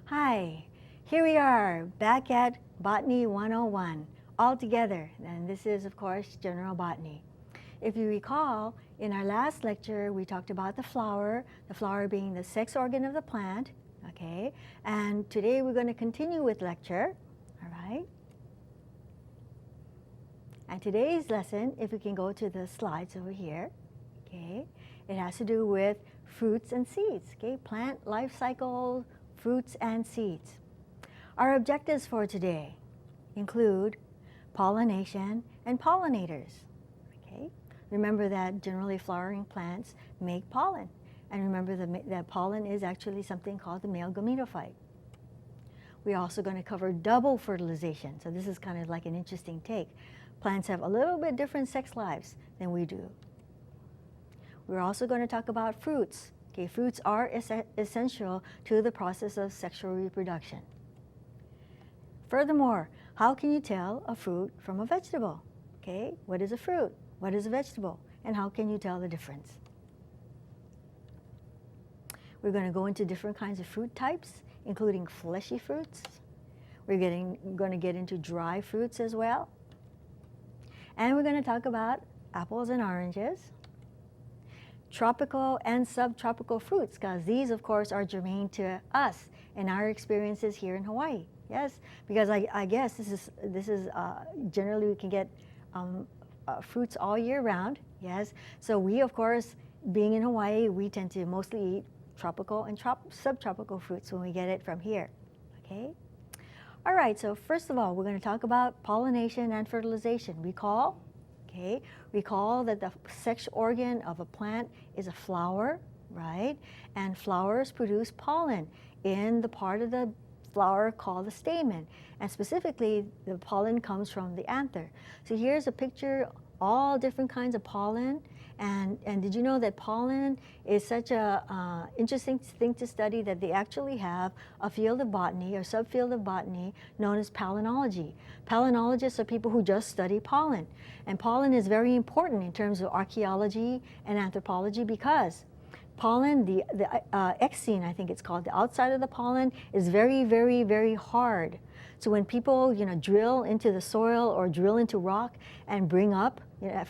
Hi, here we are back at Botany 101 all together, and this is of course general botany. If you recall, in our last lecture we talked about the flower being the sex organ of the plant, okay? And today we're going to continue with lecture, all right? And today's lesson, if we can go to the slides over here, okay, it has to do with fruits and seeds, okay? Plant life cycle, fruits and seeds. Our objectives for today include pollination and pollinators, okay? Remember that generally flowering plants make pollen, and remember that pollen is actually something called the male gametophyte. We're also going to cover double fertilization, so this is kind of like an interesting take. Plants have a little bit different sex lives than we do. We're also going to talk about fruits. Okay, fruits are essential to the process of sexual reproduction. Furthermore, how can you tell a fruit from a vegetable? Okay, what is a fruit? What is a vegetable? And how can you tell the difference? We're going to go into different kinds of fruit types, including fleshy fruits. We're going to get into dry fruits as well. And we're going to talk about apples and oranges, tropical and subtropical fruits, because these, of course, are germane to us and our experiences here in Hawaii. Yes, because I guess this is generally we can get fruits all year round. Yes, so we, of course, being in Hawaii, we tend to mostly eat tropical and subtropical fruits when we get it from here. Okay. All right. So first of all, we're going to talk about pollination and fertilization. Recall. Okay, recall that the sex organ of a plant is a flower, right? And flowers produce pollen in the part of the flower called the stamen. And specifically, the pollen comes from the anther. So here's a picture, all different kinds of pollen. And did you know that pollen is such a interesting thing to study that they actually have a field of botany or subfield of botany known as palynology. Palynologists are people who just study pollen. And pollen is very important in terms of archaeology and anthropology because pollen, the exene, I think it's called, the outside of the pollen is very, very, very hard. So when people, drill into the soil or drill into rock and bring up,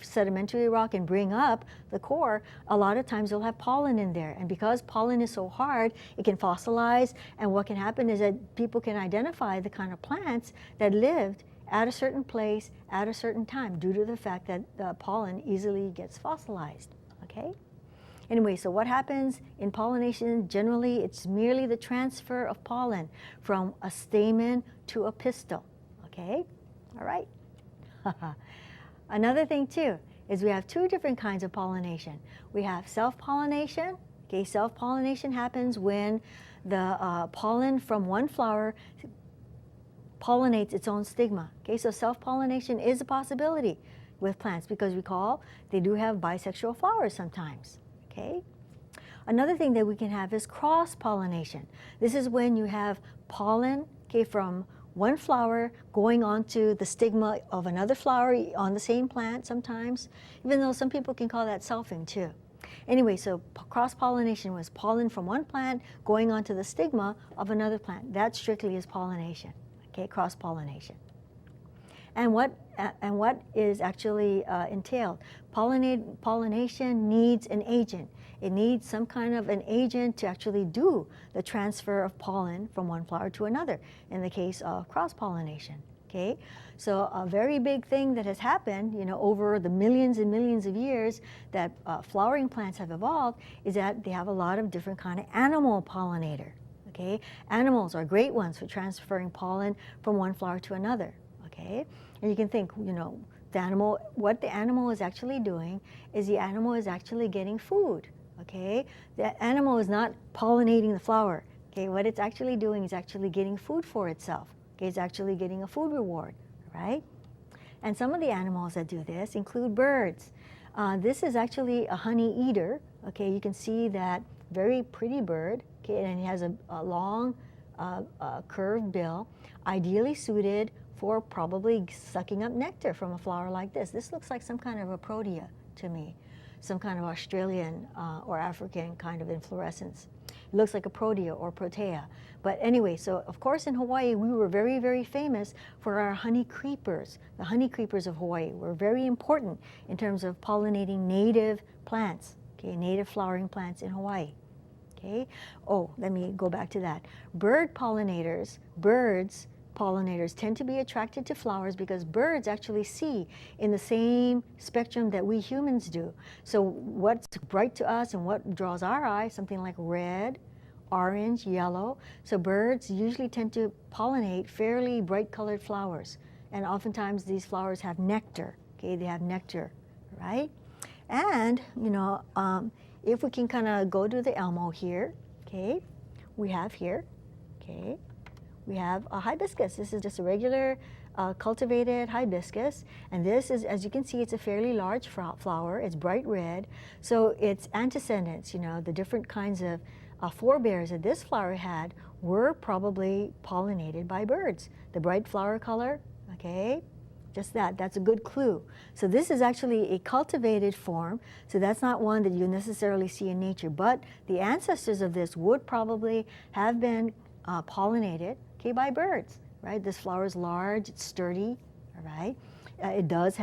sedimentary rock and bring up the core, a lot of times you'll have pollen in there. And because pollen is so hard, it can fossilize. And what can happen is that people can identify the kind of plants that lived at a certain place at a certain time due to the fact that the pollen easily gets fossilized. Okay? Anyway, so what happens in pollination? Generally, it's merely the transfer of pollen from a stamen to a pistil. Okay? All right? Another thing, too, is we have two different kinds of pollination. We have self-pollination. Okay, self-pollination happens when the pollen from one flower pollinates its own stigma. Okay, so self-pollination is a possibility with plants because recall, they do have bisexual flowers sometimes. Okay. Another thing that we can have is cross-pollination. This is when you have pollen, okay, from one flower going onto the stigma of another flower on the same plant sometimes, even though some people can call that selfing too. Anyway, so cross-pollination was pollen from one plant going onto the stigma of another plant. That strictly is pollination, okay, cross-pollination. And what is actually entailed? Pollination needs an agent. It needs some kind of an agent to actually do the transfer of pollen from one flower to another in the case of cross-pollination. Okay, so a very big thing that has happened, over the millions and millions of years that flowering plants have evolved is that they have a lot of different kind of animal pollinator. Okay, animals are great ones for transferring pollen from one flower to another. Okay, and you can think, what the animal is actually doing is the animal is actually getting food. Okay, the animal is not pollinating the flower. Okay, what it's actually doing is actually getting food for itself. Okay, it's actually getting a food reward, right? And some of the animals that do this include birds. This is actually a honey eater. Okay, you can see that very pretty bird. Okay, and it has a long curved bill, ideally suited for probably sucking up nectar from a flower like this. This looks like some kind of a protea to me, some kind of Australian or African kind of inflorescence. It looks like a protea or protea. But anyway, so of course in Hawaii we were very, very famous for our honey creepers. The honey creepers of Hawaii were very important in terms of pollinating native plants, okay, native flowering plants in Hawaii. Okay. Oh, let me go back to that. Birds pollinators tend to be attracted to flowers because birds actually see in the same spectrum that we humans do. So what's bright to us and what draws our eye, something like red, orange, yellow. So birds usually tend to pollinate fairly bright colored flowers. And oftentimes these flowers have nectar. Okay, they have nectar, right? And, you know, if we can kind of go to the Elmo here, okay, we have here, okay, we have a hibiscus. This is just a regular cultivated hibiscus. And this is, as you can see, it's a fairly large flower. It's bright red. So its antecedents, you know, the different kinds of forebears that this flower had were probably pollinated by birds. The bright flower color, okay, just that's a good clue. So this is actually a cultivated form, so that's not one that you necessarily see in nature, but the ancestors of this would probably have been pollinated, okay, by birds, right? This flower is large, it's sturdy, all right? It does,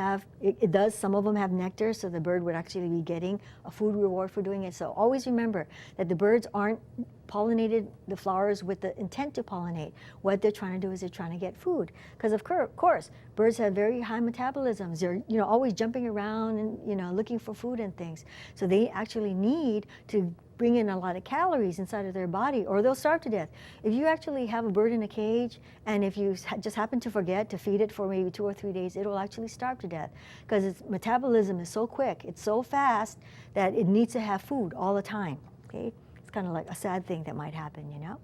some of them have nectar, so the bird would actually be getting a food reward for doing it. So always remember that the birds aren't pollinated the flowers with the intent to pollinate. What they're trying to do is they're trying to get food. Because of course, birds have very high metabolisms. They're, you know, always jumping around and, you know, looking for food and things. So they actually need to bring in a lot of calories inside of their body or they'll starve to death. If you actually have a bird in a cage and if you just happen to forget to feed it for maybe 2 or 3 days, it will actually starve to death because its metabolism is so quick, it's so fast that it needs to have food all the time, okay? It's kind of like a sad thing that might happen, you know?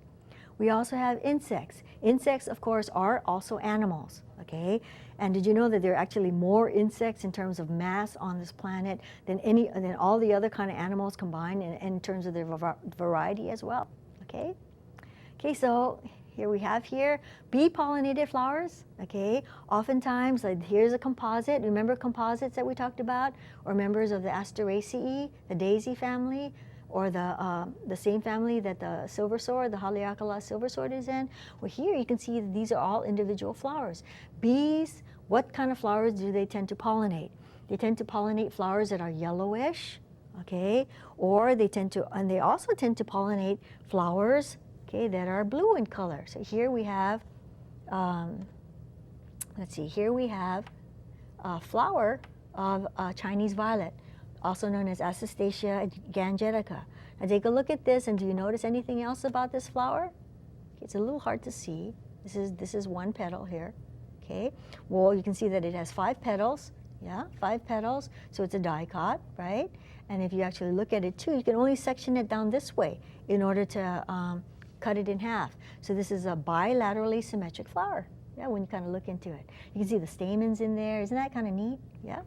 We also have insects. Insects, of course, are also animals, okay? And did you know that there are actually more insects in terms of mass on this planet than all the other kind of animals combined in terms of their variety as well, okay? Okay, so here we have bee-pollinated flowers, okay? Oftentimes, like here's a composite. Remember composites that we talked about? Or members of the Asteraceae, the daisy family? Or the same family that the silver sword, the Haleakala silver sword is in. Well, here you can see that these are all individual flowers. Bees, what kind of flowers do they tend to pollinate? They tend to pollinate flowers that are yellowish, okay? Or they also tend to pollinate flowers, okay, that are blue in color. So here we have, let's see, here we have a flower of Chinese violet, also known as Acastacia gangetica. Now take a look at this, and do you notice anything else about this flower? It's a little hard to see. This is one petal here, okay? Well, you can see that it has 5 petals, yeah, 5 petals, so it's a dicot, right? And if you actually look at it too, you can only section it down this way in order to cut it in half. So this is a bilaterally symmetric flower, yeah, when you kind of look into it. You can see the stamens in there. Isn't that kind of neat? Yeah.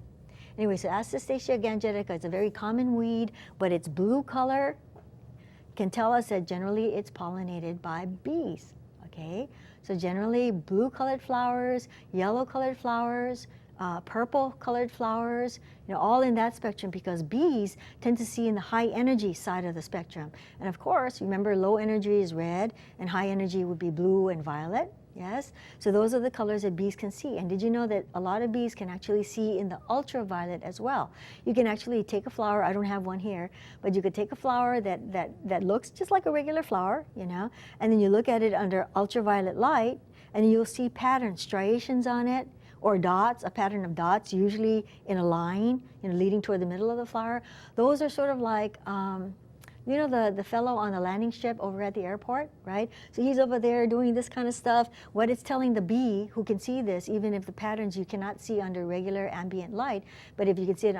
Anyway, so Acastacia gangetica is a very common weed, but its blue color can tell us that generally it's pollinated by bees, okay? So generally blue-colored flowers, yellow-colored flowers, purple-colored flowers, you know, all in that spectrum because bees tend to see in the high energy side of the spectrum. And of course, remember low energy is red and high energy would be blue and violet. Yes, so those are the colors that bees can see. And did you know that a lot of bees can actually see in the ultraviolet as well? You can actually take a flower, I don't have one here, but you could take a flower that looks just like a regular flower, you know, and then you look at it under ultraviolet light and you'll see patterns, striations on it, or dots, a pattern of dots, usually in a line, you know, leading toward the middle of the flower. Those are sort of like You know the fellow on the landing strip over at the airport, right? So he's over there doing this kind of stuff. What it's telling the bee, who can see this, even if the patterns you cannot see under regular ambient light, but if you can see it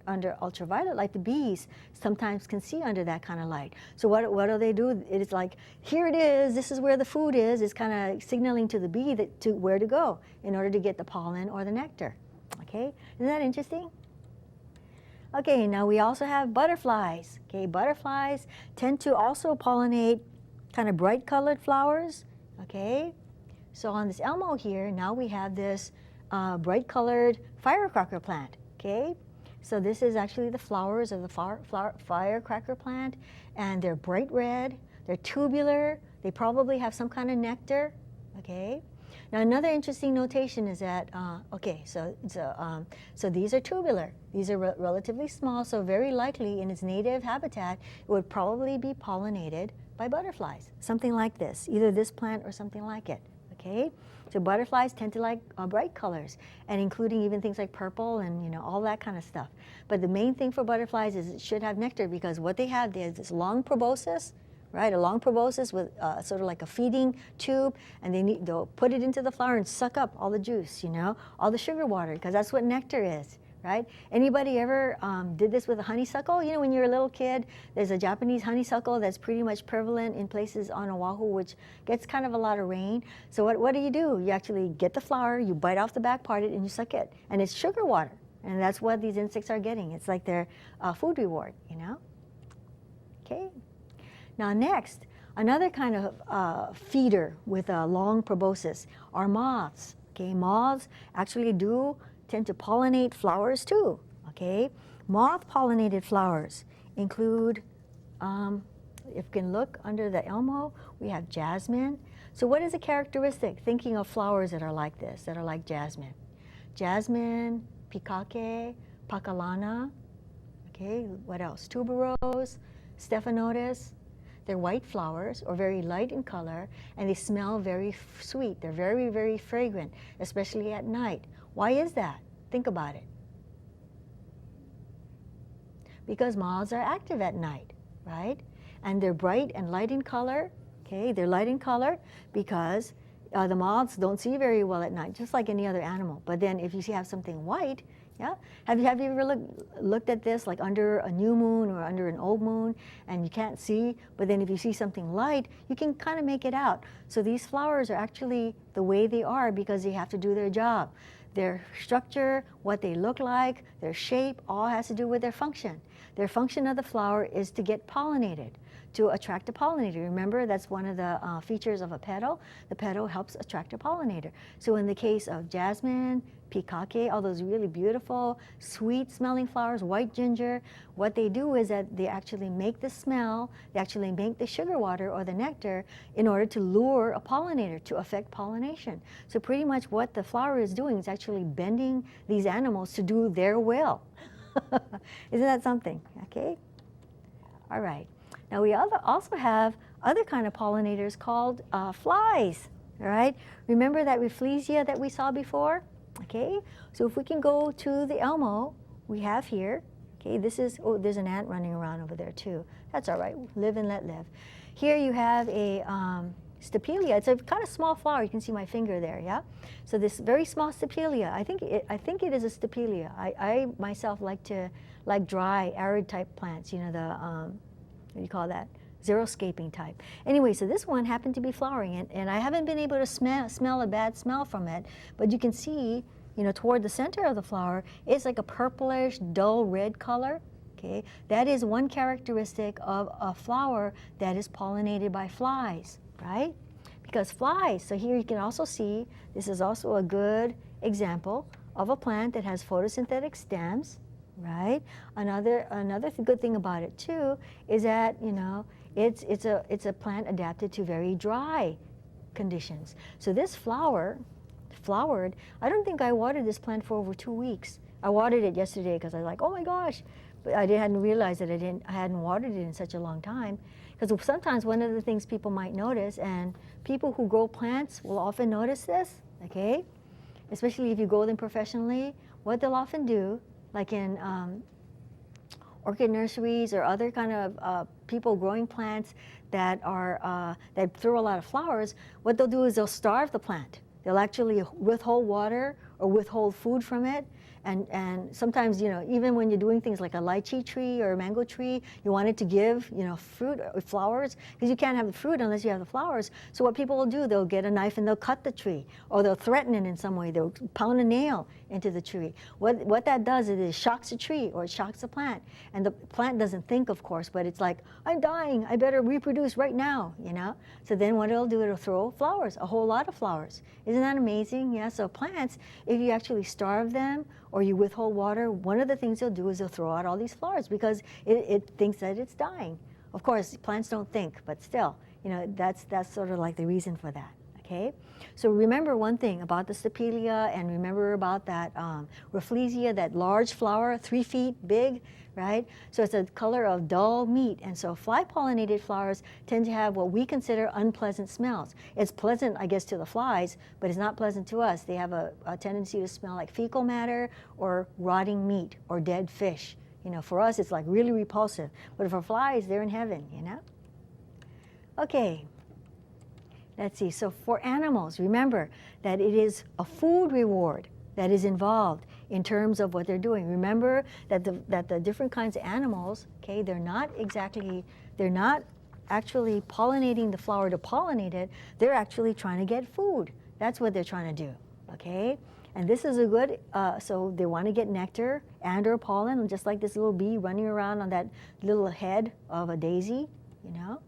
under ultraviolet light, the bees sometimes can see under that kind of light. So what do they do? It's like, here it is, this is where the food is. It's kind of signaling to the bee to where to go in order to get the pollen or the nectar. Okay, isn't that interesting? Okay, now we also have butterflies. Okay, butterflies tend to also pollinate kind of bright colored flowers. Okay, so on this Elmo here, now we have this bright colored firecracker plant. Okay, so this is actually the flowers of the firecracker plant, and they're bright red, they're tubular, they probably have some kind of nectar. Okay. Now another interesting notation is that, so these are tubular. These are relatively small, so very likely in its native habitat, it would probably be pollinated by butterflies. Something like this, either this plant or something like it, okay? So butterflies tend to like bright colors, and including even things like purple and, you know, all that kind of stuff. But the main thing for butterflies is it should have nectar, because what they have, there's this long proboscis, right? A long proboscis with sort of like a feeding tube, and they'll put it into the flower and suck up all the juice, you know, all the sugar water, because that's what nectar is, right? Anybody ever did this with a honeysuckle? You know, when you're a little kid, there's a Japanese honeysuckle that's pretty much prevalent in places on Oahu, which gets kind of a lot of rain. So what do? You actually get the flower, you bite off the back part of it, and you suck it, and it's sugar water, and that's what these insects are getting. It's like their food reward, you know? Okay. Now next, another kind of feeder with a long proboscis are moths. Okay, moths actually do tend to pollinate flowers too. Okay, moth-pollinated flowers include, if you can look under the Elmo, we have jasmine. So what is a characteristic, thinking of flowers that are like this, that are like jasmine? Jasmine, pikake, pakalana. Okay, what else? Tuberose, stephanotis. They're white flowers, or very light in color, and they smell very sweet. They're very, very fragrant, especially at night. Why is that? Think about it. Because moths are active at night, right? And they're bright and light in color. Okay, they're light in color because the moths don't see very well at night, just like any other animal. But then if you have something white, yeah? Have you ever looked at this like under a new moon or under an old moon, and you can't see, but then if you see something light, you can kind of make it out. So these flowers are actually the way they are because they have to do their job. Their structure, what they look like, their shape, all has to do with their function. Their function of the flower is to get pollinated, to attract a pollinator. Remember, that's one of the features of a petal. The petal helps attract a pollinator. So in the case of jasmine, pikake, all those really beautiful, sweet-smelling flowers, white ginger, what they do is that they actually make the smell, they actually make the sugar water or the nectar in order to lure a pollinator, to affect pollination. So pretty much what the flower is doing is actually bending these animals to do their will. Isn't that something? Okay? All right. Now we also have other kind of pollinators called flies. All right? Remember that Rafflesia that we saw before? Okay, so if we can go to the Elmo, we have here, okay, this is, oh, there's an ant running around over there too. That's all right, live and let live. Here you have a Stapelia. It's a kind of small flower. You can see my finger there, yeah? So this very small Stapelia, I think it is a Stapelia. I myself like dry, arid type plants, you know, the, what do you call that? Xeriscaping type. Anyway, so this one happened to be flowering, and I haven't been able to smell a bad smell from it, but you can see, you know, toward the center of the flower, it's like a purplish, dull red color. Okay, that is one characteristic of a flower that is pollinated by flies, right? Because flies, so here you can also see, this is also a good example of a plant that has photosynthetic stems, right? Another good thing about it too is that, you know, it's a plant adapted to very dry conditions. So this flowered. I don't think I watered this plant for over 2 weeks. I watered it yesterday because I was like, oh my gosh, but I hadn't realized that I hadn't watered it in such a long time. Because sometimes one of the things people might notice, and people who grow plants will often notice this, okay? Especially if you grow them professionally, what they'll often do, like in orchid nurseries or other kind of people growing plants that are that throw a lot of flowers, what they'll do is they'll starve the plant. They'll actually withhold water or withhold food from it. And sometimes, you know, even when you're doing things like a lychee tree or a mango tree, you want it to give, you know, fruit or flowers, because you can't have the fruit unless you have the flowers. So what people will do, they'll get a knife and they'll cut the tree, or they'll threaten it in some way. They'll pound a nail into the tree. What that does is it shocks the tree or it shocks the plant. And the plant doesn't think, of course, but it's like, I'm dying, I better reproduce right now, you know? So then what it'll do, it'll throw flowers, a whole lot of flowers. Isn't that amazing? Yeah, so plants, if you actually starve them or you withhold water, one of the things they'll do is they'll throw out all these flowers because it thinks that it's dying. Of course, plants don't think, but still, you know, that's sort of like the reason for that, okay? So remember one thing about the Stapelia, and remember about that Rafflesia, that large flower, 3 feet big, right? So it's a color of dull meat, and so fly-pollinated flowers tend to have what we consider unpleasant smells. It's pleasant, I guess, to the flies, but it's not pleasant to us. They have a tendency to smell like fecal matter or rotting meat or dead fish. You know, for us, it's like really repulsive, but for flies, they're in heaven, you know? Okay. Let's see, so for animals, remember that it is a food reward that is involved in terms of what they're doing. Remember that the different kinds of animals, okay, they're not actually pollinating the flower to pollinate it, they're actually trying to get food. That's what they're trying to do, okay? And this is a good, so they want to get nectar and or pollen, just like this little bee running around on that little head of a daisy, you know?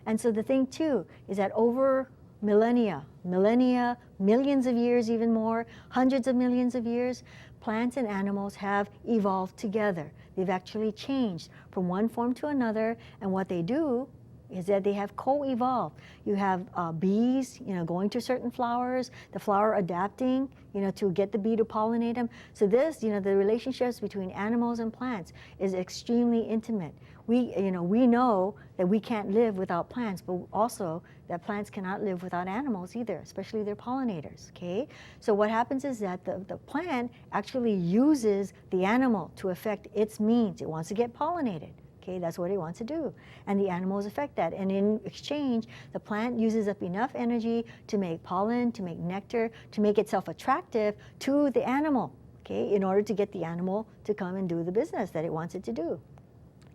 And so the thing too is that over millennia, millions of years, even more, hundreds of millions of years, plants and animals have evolved together. They've actually changed from one form to another, and what they do is that they have co-evolved. You have bees, you know, going to certain flowers, the flower adapting, you know, to get the bee to pollinate them. So this, you know, the relationships between animals and plants is extremely intimate. We know that we can't live without plants, but also that plants cannot live without animals either, especially their pollinators, okay? So what happens is that the plant actually uses the animal to affect its means. It wants to get pollinated. Okay, that's what it wants to do. And the animals affect that. And in exchange, the plant uses up enough energy to make pollen, to make nectar, to make itself attractive to the animal, okay, in order to get the animal to come and do the business that it wants it to do.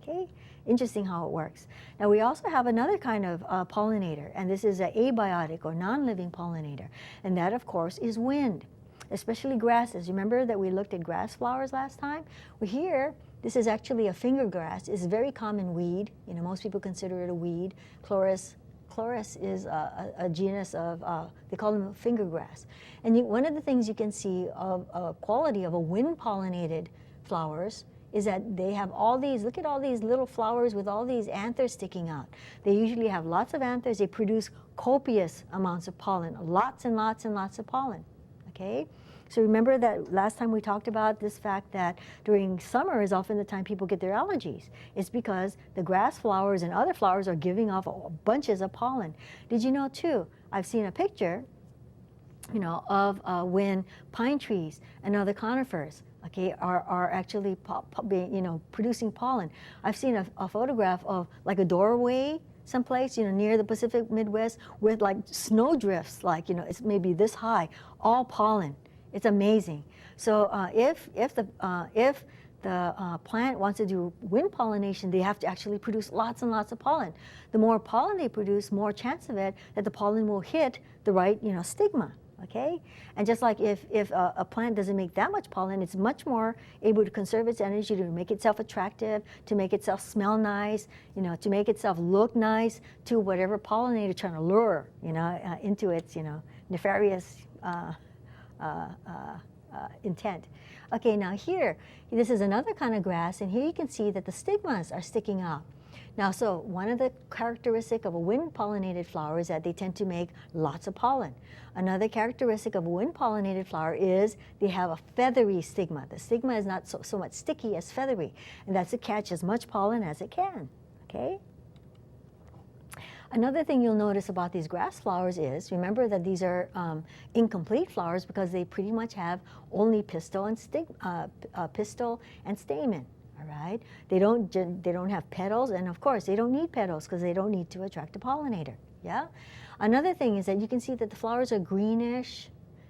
Okay, interesting how it works. Now we also have another kind of pollinator, and this is an abiotic or non-living pollinator. And that, of course, is wind, especially grasses. Remember that we looked at grass flowers last time? Well, here, this is actually a finger grass. It's a very common weed. You know, most people consider it a weed. Chloris is a genus of, they call them finger grass. And one of the things you can see of a quality of a wind-pollinated flowers is that they have all these, look at all these little flowers with all these anthers sticking out. They usually have lots of anthers. They produce copious amounts of pollen, lots and lots and lots of pollen, okay? So remember that last time we talked about this fact that during summer is often the time people get their allergies. It's because the grass flowers and other flowers are giving off bunches of pollen. Did you know too, I've seen a picture, you know, of when pine trees and other conifers, okay, are actually producing pollen. I've seen a photograph of like a doorway someplace, you know, near the Pacific Midwest with like snow drifts, like, you know, it's maybe this high, all pollen. It's amazing. So if the plant wants to do wind pollination, they have to actually produce lots and lots of pollen. The more pollen they produce, more chance of it that the pollen will hit the right, you know, stigma. Okay, and just like if a plant doesn't make that much pollen, it's much more able to conserve its energy to make itself attractive, to make itself smell nice, you know, to make itself look nice to whatever pollinator trying to lure, you know, into its, you know, nefarious intent. Okay, now here, this is another kind of grass, and here you can see that the stigmas are sticking out. Now, so one of the characteristics of a wind-pollinated flower is that they tend to make lots of pollen. Another characteristic of a wind-pollinated flower is they have a feathery stigma. The stigma is not so much sticky as feathery, and that's to catch as much pollen as it can, okay? Another thing you'll notice about these grass flowers is, remember that these are incomplete flowers because they pretty much have only pistil and stamen, all right? They don't have petals, and of course, they don't need petals because they don't need to attract a pollinator, yeah? Another thing is that you can see that the flowers are greenish.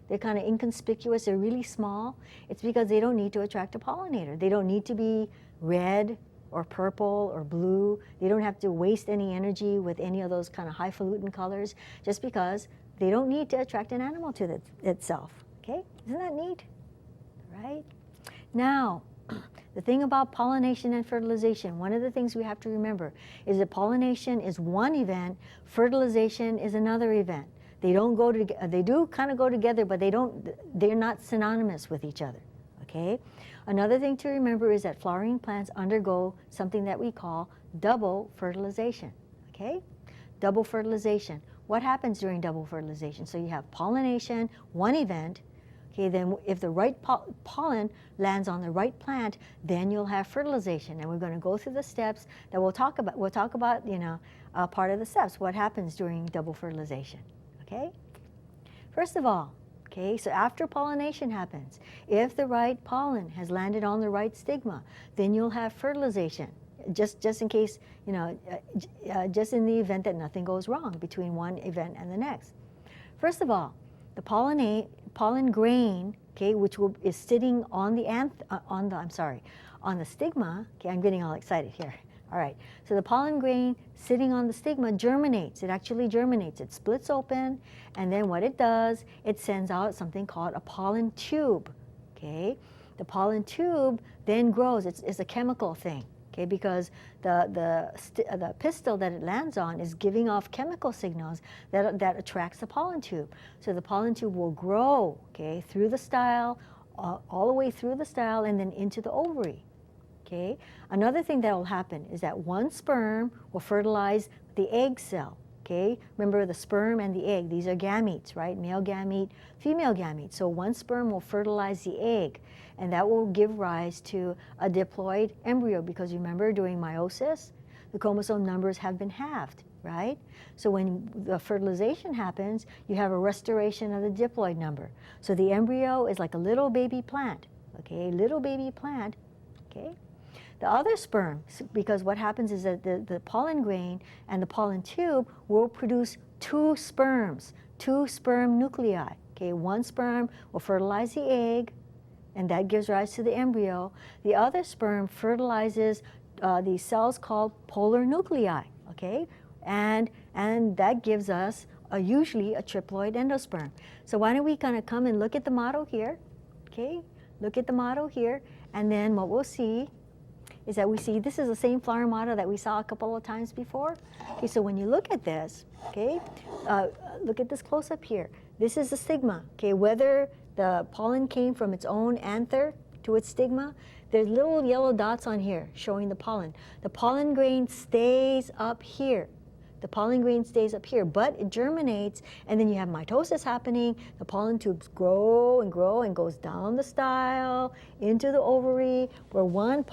They're kind of inconspicuous. They're really small. It's because they don't need to attract a pollinator. They don't need to be red or purple or blue. They don't have to waste any energy with any of those kind of highfalutin colors just because they don't need to attract an animal to itself. Okay? Isn't that neat? Right? Now, the thing about pollination and fertilization, one of the things we have to remember is that pollination is one event, fertilization is another event. They don't go together. They do kind of go together, but they're not synonymous with each other, okay? Another thing to remember is that flowering plants undergo something that we call double fertilization, okay? Double fertilization. What happens during double fertilization? So you have pollination, one event, okay, then if the right pollen lands on the right plant, then you'll have fertilization. And we're going to go through the steps that we'll talk about. We'll talk about, you know, part of the steps, what happens during double fertilization. Okay? First of all, okay, so after pollination happens, if the right pollen has landed on the right stigma, then you'll have fertilization. Just in case, you know, just in the event that nothing goes wrong between one event and the next. First of all, the pollen grain, okay, which is sitting on the on the stigma. Okay, I'm getting all excited here. All right, so the pollen grain sitting on the stigma germinates. It actually germinates. It splits open, and then what it does, it sends out something called a pollen tube, okay? The pollen tube then grows. It's a chemical thing, okay, because the pistil that it lands on is giving off chemical signals that attracts the pollen tube. So the pollen tube will grow, okay, through the style, all the way through the style, and then into the ovary. Okay. Another thing that will happen is that one sperm will fertilize the egg cell. Okay. Remember the sperm and the egg, these are gametes, right? Male gamete, female gamete. So one sperm will fertilize the egg, and that will give rise to a diploid embryo, because remember during meiosis, the chromosome numbers have been halved, right? So when the fertilization happens, you have a restoration of the diploid number. So the embryo is like a little baby plant, okay? Little baby plant, okay? The other sperm, because what happens is that the pollen grain and the pollen tube will produce two sperm nuclei. Okay, one sperm will fertilize the egg, and that gives rise to the embryo. The other sperm fertilizes these cells called polar nuclei. Okay, and that gives us usually a triploid endosperm. So why don't we kind of come and look at the model here? Okay, look at the model here, and then what we'll see is that we see this is the same flower model that we saw a couple of times before. Okay, so when you look at this, okay, look at this close up here. This is the stigma, okay, whether the pollen came from its own anther to its stigma, there's little yellow dots on here showing the pollen. The pollen grain stays up here. The pollen grain stays up here, but it germinates, and then you have mitosis happening. The pollen tubes grow and goes down the style into the ovary, where one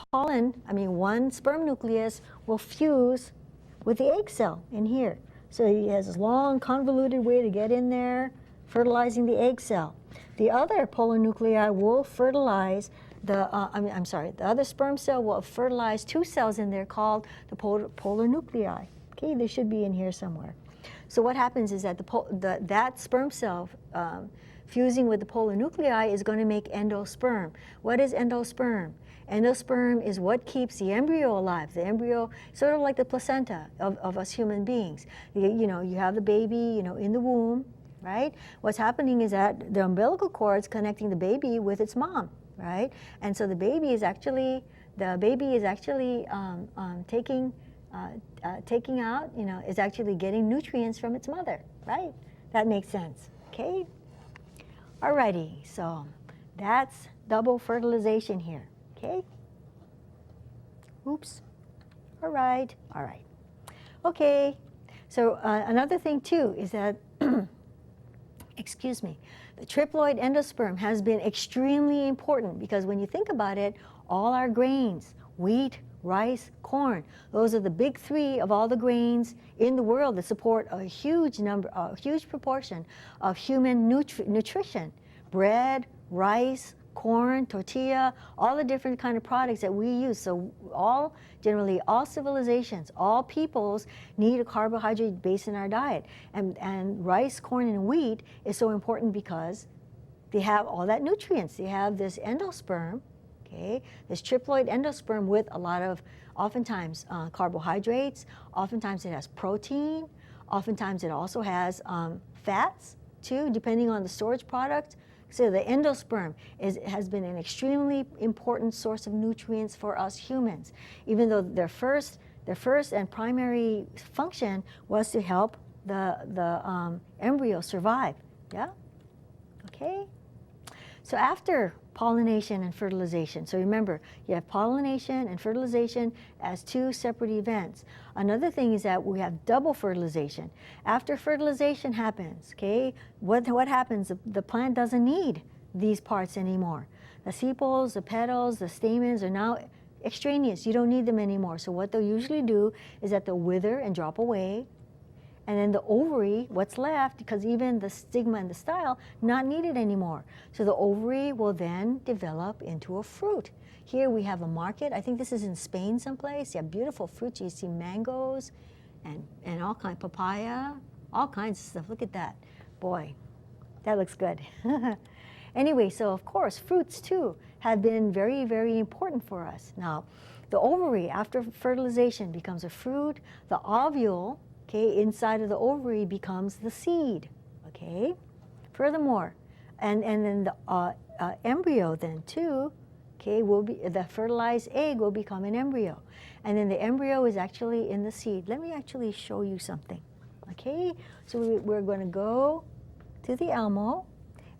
sperm nucleus will fuse with the egg cell in here. So it has this long convoluted way to get in there, fertilizing the egg cell. The other polar nuclei will fertilize the other sperm cell will fertilize two cells in there called the polar nuclei. Okay, they should be in here somewhere. So what happens is that that sperm cell fusing with the polar nuclei is going to make endosperm. What is endosperm? Endosperm is what keeps the embryo alive. The embryo, sort of like the placenta of us human beings. You know, you have the baby, you know, in the womb, right? What's happening is that the umbilical cord is connecting the baby with its mom, right? And so the baby is actually taking out, you know, is actually getting nutrients from its mother, right? That makes sense, okay? Alrighty, so that's double fertilization here, okay? Oops, all right. Okay, so another thing too is that, excuse me, the triploid endosperm has been extremely important, because when you think about it, all our grains, wheat, rice, corn, those are the big three of all the grains in the world that support a huge proportion of human nutrition. Bread, rice, corn, tortilla, all the different kind of products that we use. So generally all civilizations, all peoples need a carbohydrate base in our diet. And rice, corn, and wheat is so important because they have all that nutrients. They have this endosperm, okay, this triploid endosperm with a lot of, oftentimes, carbohydrates. Oftentimes it has protein. Oftentimes it also has fats too, depending on the storage product. So the endosperm has been an extremely important source of nutrients for us humans, even though their first and primary function was to help the embryo survive. Yeah? Okay? So after pollination and fertilization, so remember, you have pollination and fertilization as two separate events. Another thing is that we have double fertilization. After fertilization happens, okay, what happens? The plant doesn't need these parts anymore. The sepals, the petals, the stamens are now extraneous. You don't need them anymore. So what they'll usually do is that they'll wither and drop away. And then the ovary, what's left, because even the stigma and the style, not needed anymore. So the ovary will then develop into a fruit. Here we have a market. I think this is in Spain someplace. You have beautiful fruits. You see mangoes and all kinds, papaya, all kinds of stuff. Look at that. Boy, that looks good. Anyway, so of course, fruits too have been very, very important for us. Now, the ovary, after fertilization, becomes a fruit. The ovule, okay, inside of the ovary becomes the seed, okay? Furthermore, and then the embryo then too, okay, the fertilized egg will become an embryo. And then the embryo is actually in the seed. Let me actually show you something, okay? So we're going to go to the Elmo.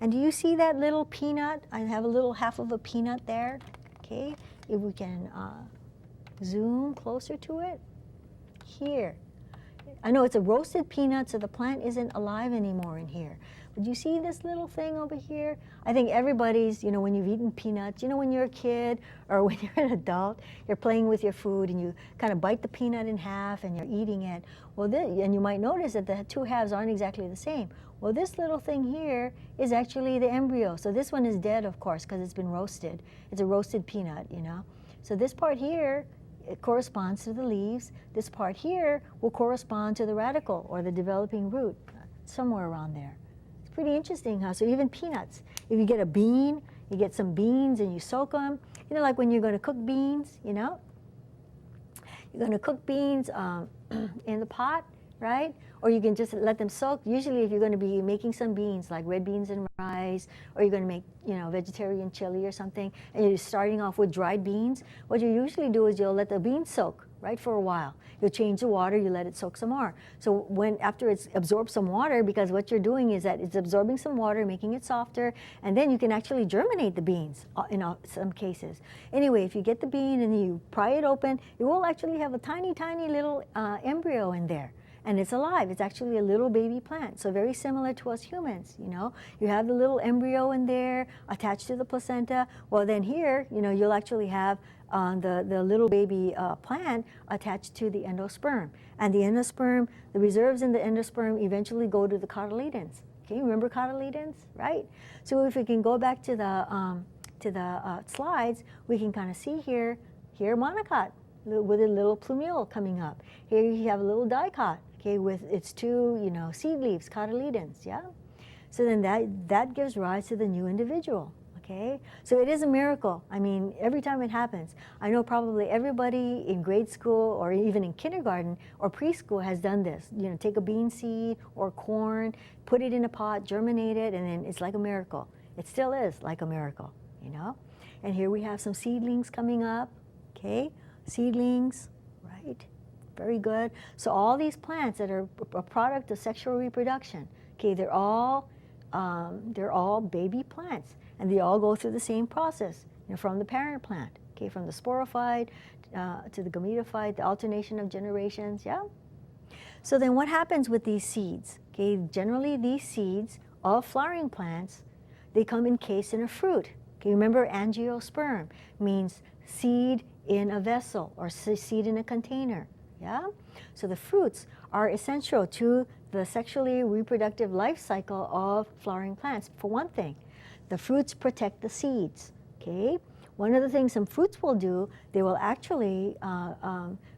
And do you see that little peanut? I have a little half of a peanut there, okay? If we can zoom closer to it, here. I know it's a roasted peanut, so the plant isn't alive anymore in here. But you see this little thing over here? I think everybody's, you know, when you've eaten peanuts, you know, when you're a kid or when you're an adult, you're playing with your food and you kind of bite the peanut in half and you're eating it. Well, and you might notice that the two halves aren't exactly the same. Well, this little thing here is actually the embryo. So this one is dead, of course, because it's been roasted. It's a roasted peanut, you know. So this part here, it corresponds to the leaves. This part here will correspond to the radicle or the developing root, somewhere around there. It's pretty interesting, huh? So even peanuts, if you get a bean, you get some beans and you soak them. You know, like when you're going to cook beans, you know? You're going to cook beans in the pot, right? Or you can just let them soak. Usually if you're going to be making some beans, like red beans and rice, or you're going to make, you know, vegetarian chili or something, and you're starting off with dried beans, what you usually do is you'll let the beans soak, right, for a while. You'll change the water, you let it soak some more. So after it's absorbed some water, because what you're doing is that it's absorbing some water, making it softer, and then you can actually germinate the beans in some cases. Anyway, if you get the bean and you pry it open, it will actually have a tiny, tiny little embryo in there. And it's alive. It's actually a little baby plant. So very similar to us humans, you know. You have the little embryo in there attached to the placenta. Well, then here, you know, you'll actually have the little baby plant attached to the endosperm. And the endosperm, the reserves in the endosperm eventually go to the cotyledons. Okay, remember cotyledons, right? So if we can go back to the slides, we can kind of see here monocot with a little plumule coming up. Here you have a little dicot, okay, with its two, you know, seed leaves, cotyledons, yeah? So then that gives rise to the new individual, okay? So it is a miracle. I mean, every time it happens. I know probably everybody in grade school or even in kindergarten or preschool has done this. You know, take a bean seed or corn, put it in a pot, germinate it, and then it's like a miracle. It still is like a miracle, you know? And here we have some seedlings coming up, okay? Seedlings, right? Very good. So all these plants that are a product of sexual reproduction, okay, they're all baby plants, and they all go through the same process, you know, from the parent plant, okay, from the sporophyte to the gametophyte, the alternation of generations, yeah? So then what happens with these seeds? Okay, generally these seeds of flowering plants, they come encased in a fruit. Okay, remember angiosperm means seed in a vessel or seed in a container, yeah? So the fruits are essential to the sexually reproductive life cycle of flowering plants, for one thing. The fruits protect the seeds, okay? One of the things some fruits will do, they will actually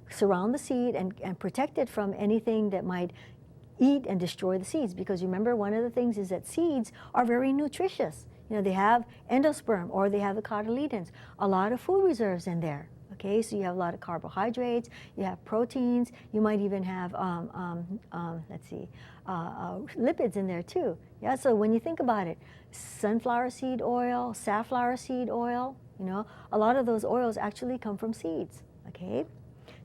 surround the seed and protect it from anything that might eat and destroy the seeds. Because remember, one of the things is that seeds are very nutritious. You know, they have endosperm, or they have the cotyledons, a lot of food reserves in there. Okay, so you have a lot of carbohydrates, you have proteins, you might even have, lipids in there too. Yeah, so when you think about it, sunflower seed oil, safflower seed oil, you know, a lot of those oils actually come from seeds, okay?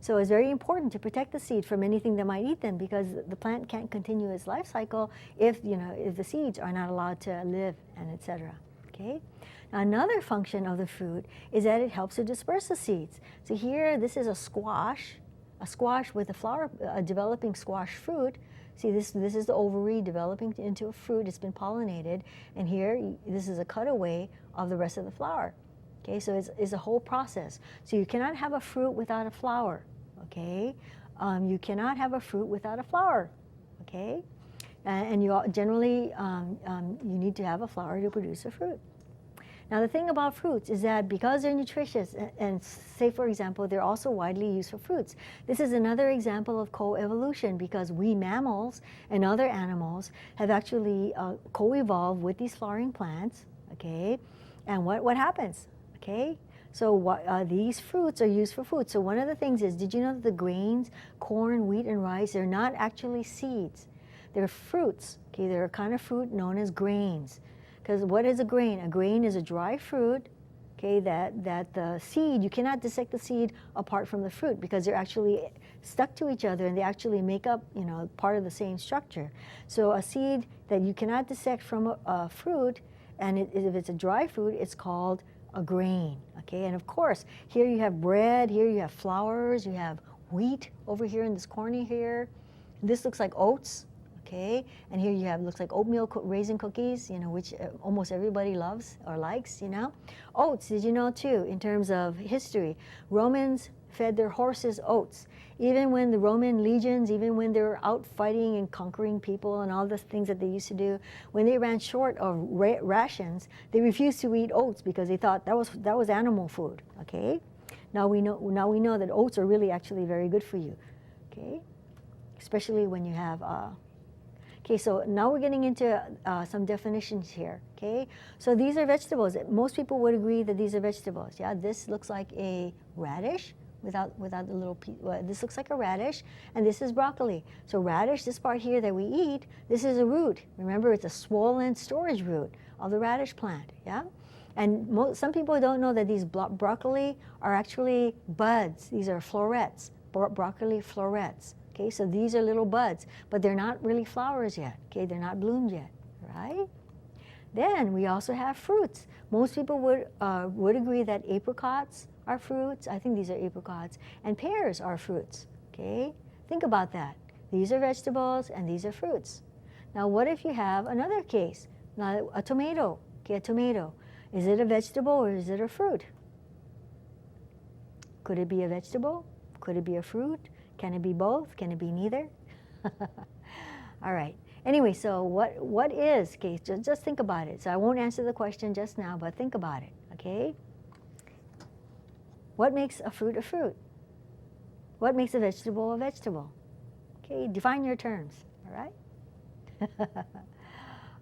So it's very important to protect the seed from anything that might eat them, because the plant can't continue its life cycle if, you know, if the seeds are not allowed to live, and etc. Okay? Now, another function of the fruit is that it helps to disperse the seeds. So here, this is a squash with a flower, a developing squash fruit. See, this is the ovary developing into a fruit. It's been pollinated, and here, this is a cutaway of the rest of the flower. Okay, so it's a whole process. So you cannot have a fruit without a flower, okay? You cannot have a fruit without a flower, okay? And you generally, you need to have a flower to produce a fruit. Now the thing about fruits is that because they're nutritious, and say for example, they're also widely used for fruits. This is another example of co-evolution, because we mammals and other animals have actually co-evolved with these flowering plants, okay? And what happens? Okay, so these fruits are used for food. So one of the things is, did you know that the grains, corn, wheat, and rice, they're not actually seeds. They're fruits. Okay, they're a kind of fruit known as grains. Because what is a grain? A grain is a dry fruit, okay, that the seed, you cannot dissect the seed apart from the fruit, because they're actually stuck to each other, and they actually make up, you know, part of the same structure. So a seed that you cannot dissect from a fruit, and if it's a dry fruit, it's called a grain, okay? And of course, here you have bread, here you have flours, you have wheat over here in this corner here. This looks like oats, okay? And here you have, looks like oatmeal raisin cookies, you know, which almost everybody loves or likes, you know? Oats, did you know too, in terms of history, Romans fed their horses oats. Even when the Roman legions, even when they were out fighting and conquering people and all the things that they used to do, when they ran short of rations, they refused to eat oats because they thought that was animal food. Okay, now we know that oats are really actually very good for you. Okay, especially when you have. Okay, so now we're getting into some definitions here. Okay, so these are vegetables. Most people would agree that these are vegetables. Yeah, this looks like a radish. Without the little piece, this looks like a radish, and this is broccoli. So radish, this part here that we eat, this is a root. Remember, it's a swollen storage root of the radish plant, yeah? And some people don't know that these broccoli are actually buds. These are florets, broccoli florets. Okay, so these are little buds, but they're not really flowers yet. Okay, they're not bloomed yet, right? Then we also have fruits. Most people would agree that apricots are fruits. I think these are apricots. And pears are fruits, okay? Think about that. These are vegetables and these are fruits. Now what if you have another case? Now a tomato, okay, a tomato. Is it a vegetable or is it a fruit? Could it be a vegetable? Could it be a fruit? Can it be both? Can it be neither? All right. Anyway, so what is, okay, just think about it. So I won't answer the question just now, but think about it, okay? What makes a fruit a fruit? What makes a vegetable a vegetable? Okay, define your terms, all right?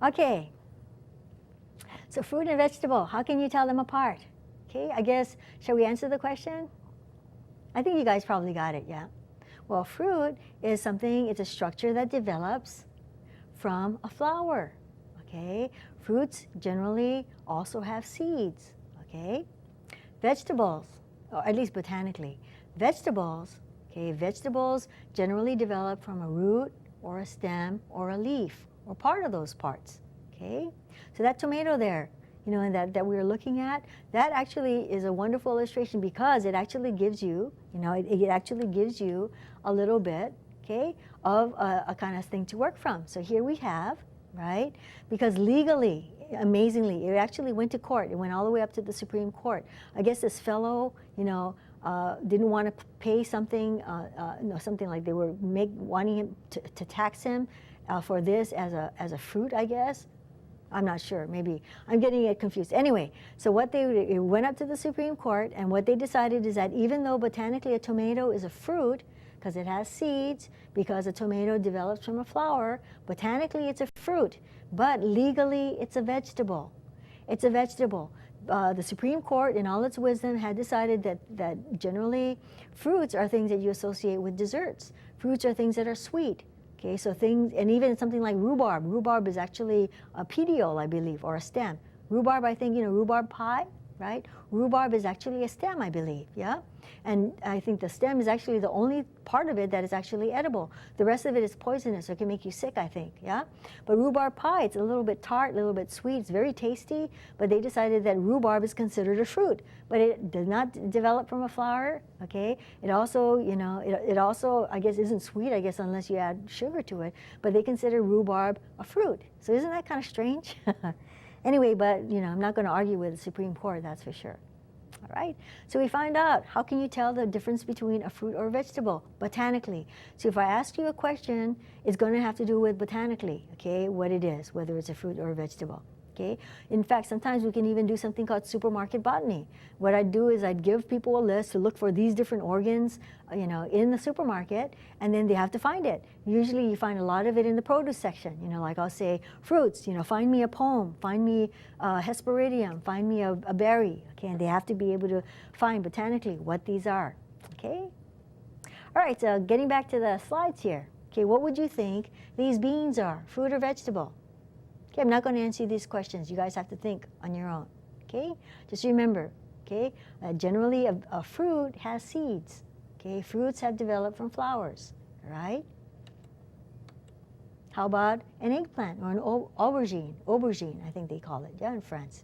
Okay, so fruit and vegetable, how can you tell them apart? Okay, I guess, shall we answer the question? I think you guys probably got it, yeah? Well, fruit is something, it's a structure that develops from a flower, okay? Fruits generally also have seeds, okay? Vegetables, or at least botanically, vegetables, okay, vegetables generally develop from a root or a stem or a leaf or part of those parts, okay? So that tomato there, you know, that we were looking at, that actually is a wonderful illustration, because it actually gives you, you know, it actually gives you a little bit, okay, of a kind of thing to work from. So here we have, right, because legally, amazingly, it actually went to court. It went all the way up to the Supreme Court. I guess this fellow, you know, didn't want to pay something, no, something like they were wanting him to tax him for this as a fruit, I guess. I'm not sure, maybe. I'm getting it confused. Anyway, so what it went up to the Supreme Court, and what they decided is that even though botanically a tomato is a fruit, because it has seeds, because a tomato develops from a flower, botanically it's a fruit, but legally it's a vegetable. It's a vegetable. The Supreme Court, in all its wisdom, had decided that generally fruits are things that you associate with desserts. Fruits are things that are sweet. Okay, so things, and even something like rhubarb. Rhubarb is actually a petiole, I believe, or a stem. Rhubarb, I think, rhubarb pie, right? Rhubarb is actually a stem, I believe, yeah? And I think the stem is actually the only part of it that is actually edible. The rest of it is poisonous, so it can make you sick, I think, yeah? But rhubarb pie, it's a little bit tart, a little bit sweet, it's very tasty, but they decided that rhubarb is considered a fruit. But it does not develop from a flower, okay? It also, it also, I guess, isn't sweet, I guess, unless you add sugar to it, but they consider rhubarb a fruit. So isn't that kind of strange? Anyway, but, I'm not going to argue with the Supreme Court, that's for sure. All right, so we find out, how can you tell the difference between a fruit or a vegetable? Botanically. So if I ask you a question, it's going to have to do with botanically, okay, what it is, whether it's a fruit or a vegetable. Okay? In fact, sometimes we can even do something called supermarket botany. What I'd do is I'd give people a list to look for these different organs, in the supermarket, and then they have to find it. Usually you find a lot of it in the produce section. Like I'll say, fruits, find me a pome, find me a hesperidium, find me a berry. Okay, and they have to be able to find botanically what these are. Okay? All right, so getting back to the slides here. Okay, what would you think these beans are, fruit or vegetable? Okay, I'm not going to answer these questions. You guys have to think on your own. Okay, just remember. Okay, generally a fruit has seeds. Okay, fruits have developed from flowers. Right? How about an eggplant or an aubergine? Aubergine, I think they call it. Yeah, in France.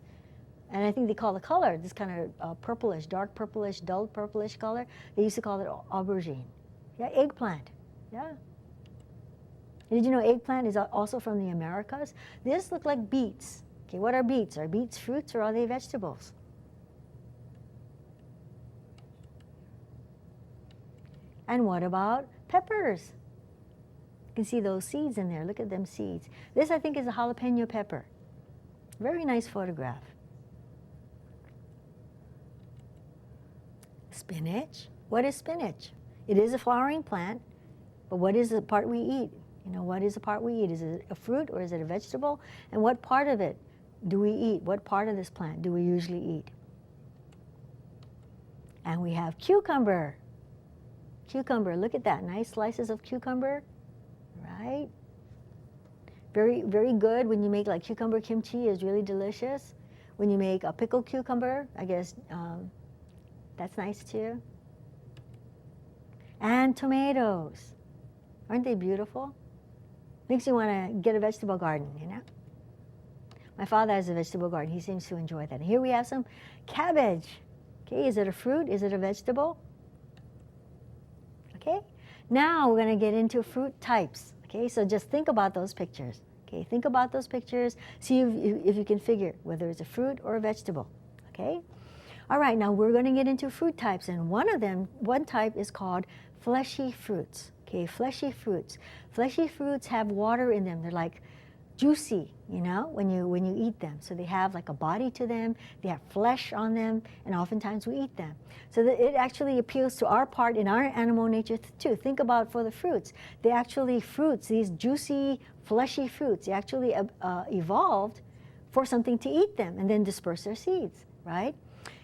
And I think they call the color this kind of purplish, dark purplish, dull purplish color. They used to call it aubergine. Yeah, eggplant. Yeah. Did you know eggplant is also from the Americas? This look like beets. Okay, what are beets? Are beets fruits or are they vegetables? And what about peppers? You can see those seeds in there. Look at them seeds. This, I think, is a jalapeno pepper. Very nice photograph. Spinach. What is spinach? It is a flowering plant, but what is the part we eat? What is the part we eat? Is it a fruit or is it a vegetable? And what part of it do we eat? What part of this plant do we usually eat? And we have cucumber. Cucumber, look at that, nice slices of cucumber, right? Very, very good when you make like cucumber kimchi, is really delicious. When you make a pickled cucumber, I guess that's nice too. And tomatoes, aren't they beautiful? Makes you want to get a vegetable garden, My father has a vegetable garden. He seems to enjoy that. And here we have some cabbage. Okay, is it a fruit? Is it a vegetable? Okay, now we're going to get into fruit types. Okay, so just think about those pictures. Okay, think about those pictures. See if you can figure whether it's a fruit or a vegetable. Okay, all right, now we're going to get into fruit types. And one type is called fleshy fruits. Okay, fleshy fruits. Fleshy fruits have water in them. They're like juicy, when you eat them. So they have like a body to them. They have flesh on them, and oftentimes we eat them. So that it actually appeals to our part in our animal nature too. Think about for the fruits. These juicy, fleshy fruits, they actually evolved for something to eat them and then disperse their seeds, right?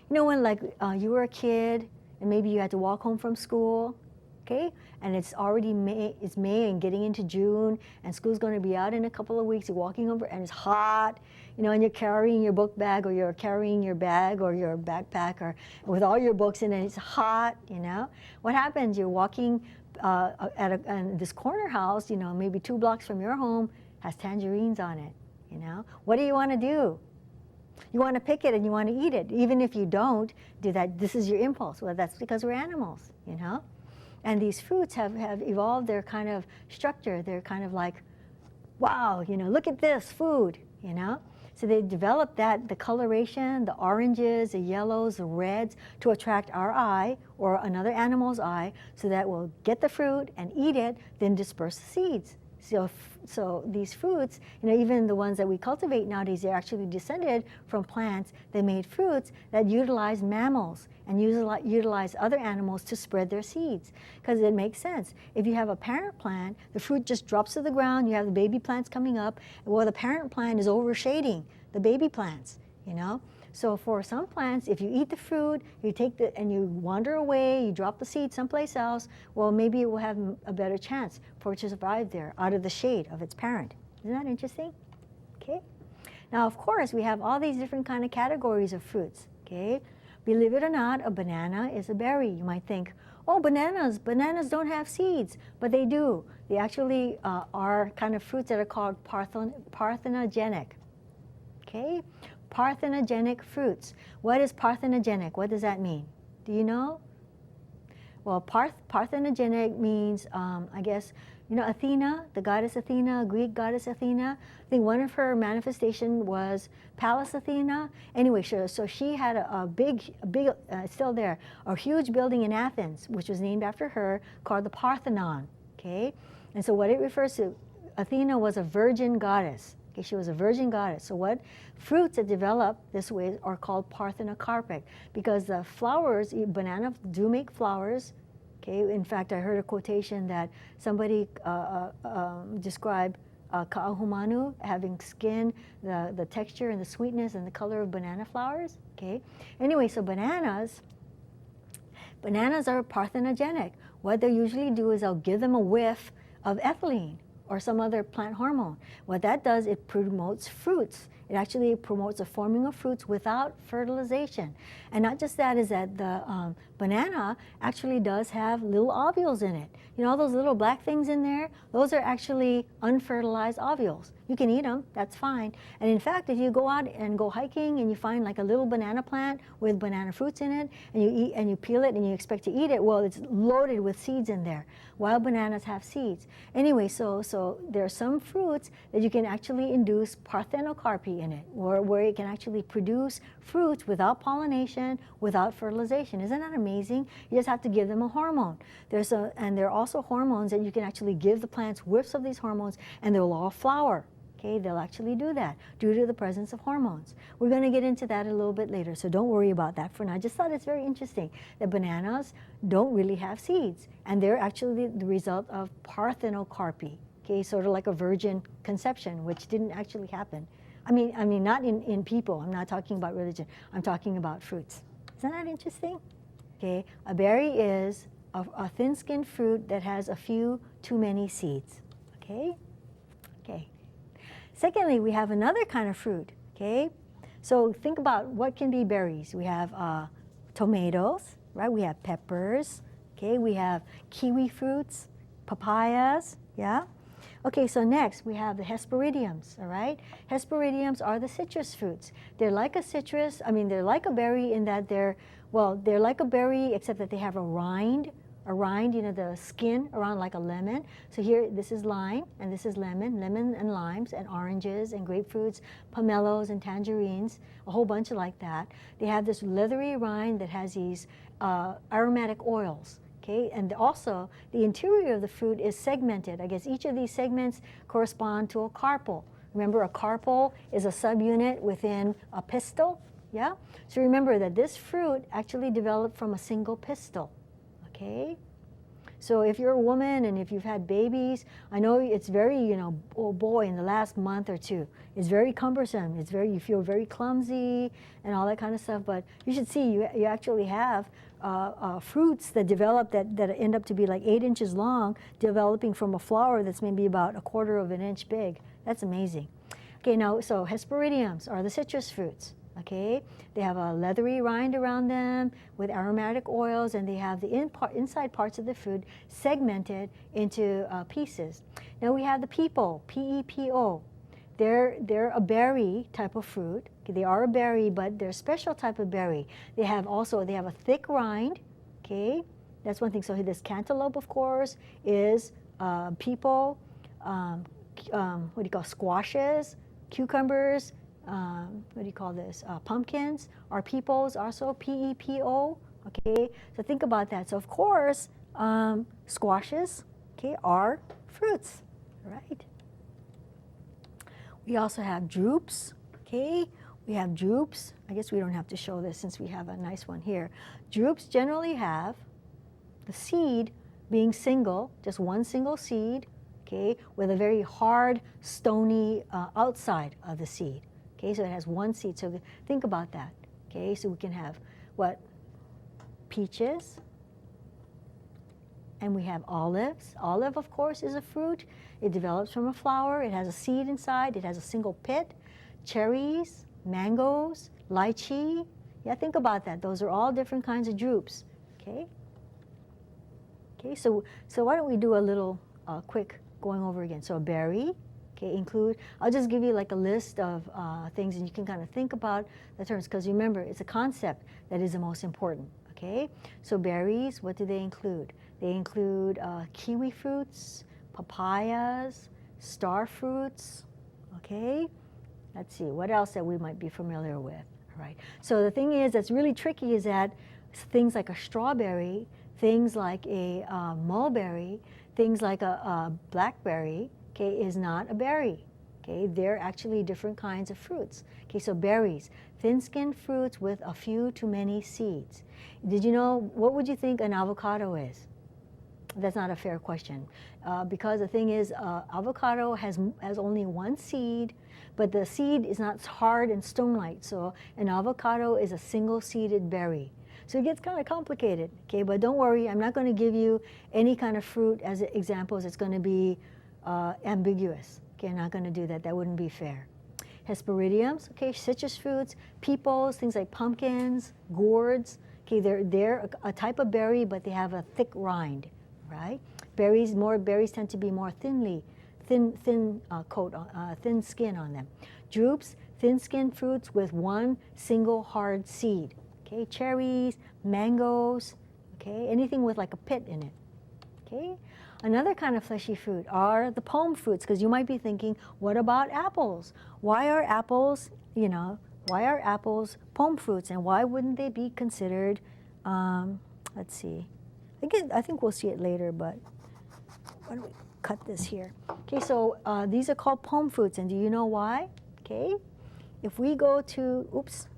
When like you were a kid and maybe you had to walk home from school, okay? And it's already May, it's May and getting into June, and school's going to be out in a couple of weeks. You're walking over and it's hot, and you're carrying your book bag, or you're carrying your bag or your backpack, or with all your books in it. It's hot, What happens? You're walking at this corner house, maybe 2 blocks from your home, has tangerines on it, What do you want to do? You want to pick it and you want to eat it. Even if you don't do that, this is your impulse. Well, that's because we're animals, And these fruits have evolved their kind of structure. They're kind of like, wow, look at this food, So they developed the coloration, the oranges, the yellows, the reds, to attract our eye or another animal's eye, so that we'll get the fruit and eat it, then disperse the seeds. So these fruits, even the ones that we cultivate nowadays, they're actually descended from plants that made fruits that utilize mammals and utilize other animals to spread their seeds. Because it makes sense. If you have a parent plant, the fruit just drops to the ground, you have the baby plants coming up, well, the parent plant is overshading the baby plants, So for some plants, if you eat the fruit, you take and you wander away, you drop the seed someplace else, well, maybe it will have a better chance for it to survive there out of the shade of its parent. Isn't that interesting? Okay. Now, of course, we have all these different kind of categories of fruits. Okay. Believe it or not, a banana is a berry. You might think, oh, bananas don't have seeds, but they do. They actually are kind of fruits that are called parthenogenic. Okay. Parthenogenic fruits. What is parthenogenic? What does that mean? Do you know? Well, parthenogenic means, I guess, Athena, the goddess Athena, Greek goddess Athena. I think one of her manifestations was Pallas Athena. Anyway, so she had a big, still there, a huge building in Athens, which was named after her, called the Parthenon. Okay, and so what it refers to, Athena was a virgin goddess. Okay, she was a virgin goddess. So what fruits that develop this way are called parthenocarpic, because the flowers, banana do make flowers. Okay, in fact, I heard a quotation that somebody described Ka'ahumanu having skin, the texture and the sweetness and the color of banana flowers. Okay, anyway, so bananas are parthenogenic. What they usually do is they'll give them a whiff of ethylene or some other plant hormone. What that does, it promotes fruits. It actually promotes the forming of fruits without fertilization. And not just that, is that the banana actually does have little ovules in it. All those little black things in there, those are actually unfertilized ovules. You can eat them, that's fine. And in fact, if you go out and go hiking and you find like a little banana plant with banana fruits in it, and you eat and you peel it and you expect to eat it, well, it's loaded with seeds in there. Wild bananas have seeds. Anyway, so there are some fruits that you can actually induce parthenocarpy in it, or where it can actually produce fruits without pollination, without fertilization. Isn't that amazing? You just have to give them a hormone. And there are also hormones that you can actually give the plants whiffs of these hormones, and they'll all flower. Okay, they'll actually do that due to the presence of hormones. We're going to get into that a little bit later, so don't worry about that for now. I just thought it's very interesting that bananas don't really have seeds, and they're actually the result of parthenocarpy. Okay, sort of like a virgin conception, which didn't actually happen. I mean, not in people. I'm not talking about religion. I'm talking about fruits. Isn't that interesting? Okay, a berry is a thin-skinned fruit that has a few too many seeds. Okay, okay. Secondly, we have another kind of fruit. Okay, so think about what can be berries. We have tomatoes, right? We have peppers. Okay, we have kiwi fruits, papayas. Yeah. Okay, so next we have the hesperidiums, all right? Hesperidiums are the citrus fruits. They're like a citrus, they're like a berry in that they're like a berry except that they have a rind, the skin around like a lemon. So here, this is lime and this is lemon and limes and oranges and grapefruits, pomelos and tangerines, a whole bunch of like that. They have this leathery rind that has these aromatic oils. Okay, and also the interior of the fruit is segmented. I guess each of these segments correspond to a carpel. Remember, a carpel is a subunit within a pistil. Yeah? So remember that this fruit actually developed from a single pistil. Okay? So if you're a woman and if you've had babies, I know it's very, oh boy, in the last month or two, it's very cumbersome. You feel very clumsy and all that kind of stuff. But you should see, you actually have fruits that develop that end up to be like 8 inches long, developing from a flower that's maybe about 1/4 of an inch big. That's amazing. Okay, now, so hesperidiums are the citrus fruits. Okay, they have a leathery rind around them with aromatic oils, and they have the inside parts of the fruit segmented into pieces. Now we have the pepo, P-E-P-O. They're a berry type of fruit. Okay, they are a berry, but they're a special type of berry. They have a thick rind. Okay, that's one thing. So this cantaloupe, of course, is pepo. Squashes, cucumbers. Pumpkins are peepos, also P-E-P-O. Okay, so think about that. So of course, squashes, okay, are fruits, right? We also have drupes, okay? We have drupes. I guess we don't have to show this since we have a nice one here. Drupes generally have the seed being single, just one single seed, okay, with a very hard, stony outside of the seed. Okay, so it has one seed. So think about that. Okay, so we can have what? Peaches. And we have olives. Olive, of course, is a fruit. It develops from a flower. It has a seed inside. It has a single pit. Cherries, mangoes, lychee. Yeah, think about that. Those are all different kinds of drupes. Okay. Okay, so why don't we do a little quick going over again. So a berry, okay, I'll just give you like a list of things and you can kind of think about the terms because remember, it's a concept that is the most important, okay? So berries, what do they include? They include kiwi fruits, papayas, star fruits, okay? Let's see, what else that we might be familiar with, all right? So the thing is that's really tricky is that things like a strawberry, things like a mulberry, things like a blackberry, okay, is not a berry. Okay, they're actually different kinds of fruits. Okay, so berries, thin-skinned fruits with a few to many seeds. Did you know, what would you think an avocado is? That's not a fair question. Because the thing is, avocado has only one seed, but the seed is not hard and stone-like. So an avocado is a single-seeded berry. So it gets kind of complicated, okay? But don't worry, I'm not going to give you any kind of fruit as examples. It's going to be ambiguous. Okay, I'm not going to do that. That wouldn't be fair. Hesperidiums, okay, citrus fruits, peepals, things like pumpkins, gourds. Okay, they're a type of berry, but they have a thick rind, right? Berries tend to be more thin skin on them. Drupes, thin-skinned fruits with one single hard seed. Okay, cherries, mangoes, okay, anything with like a pit in it. Okay, another kind of fleshy fruit are the palm fruits, because you might be thinking, what about apples? Why are apples, why are apples palm fruits, and why wouldn't they be considered? Let's see. I think we'll see it later, but why don't we cut this here? Okay, so these are called palm fruits, and do you know why? Okay, if we go to,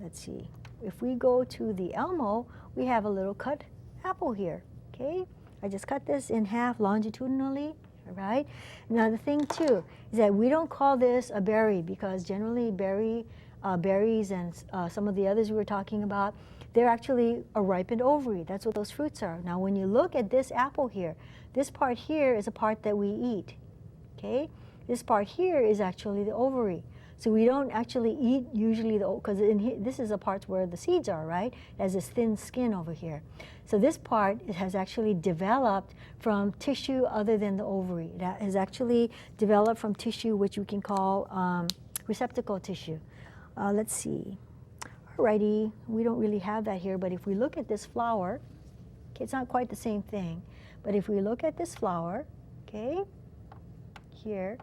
let's see. If we go to the Elmo, we have a little cut apple here, okay? I just cut this in half longitudinally, all right? Now the thing too is that we don't call this a berry because generally berries and some of the others we were talking about, they're actually a ripened ovary. That's what those fruits are. Now when you look at this apple here, this part here is a part that we eat, okay? This part here is actually the ovary. So we don't actually eat usually because this is the parts where the seeds are, right? It has this thin skin over here. So this part has actually developed from tissue other than the ovary. That has actually developed from tissue which we can call receptacle tissue. Let's see. Alrighty, we don't really have that here, but if we look at this flower, okay, it's not quite the same thing, but if we look at this flower, okay, here.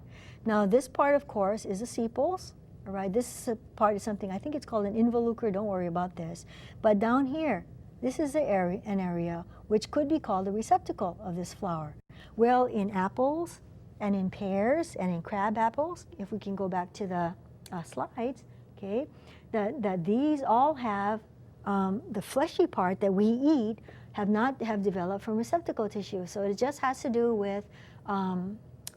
Now this part, of course, is the sepals, all right? This part is something, I think it's called an involucre, don't worry about this. But down here, this is an area which could be called the receptacle of this flower. Well, in apples and in pears and in crab apples, if we can go back to the slides, okay, that these all have the fleshy part that we eat have developed from receptacle tissue. So it just has to do with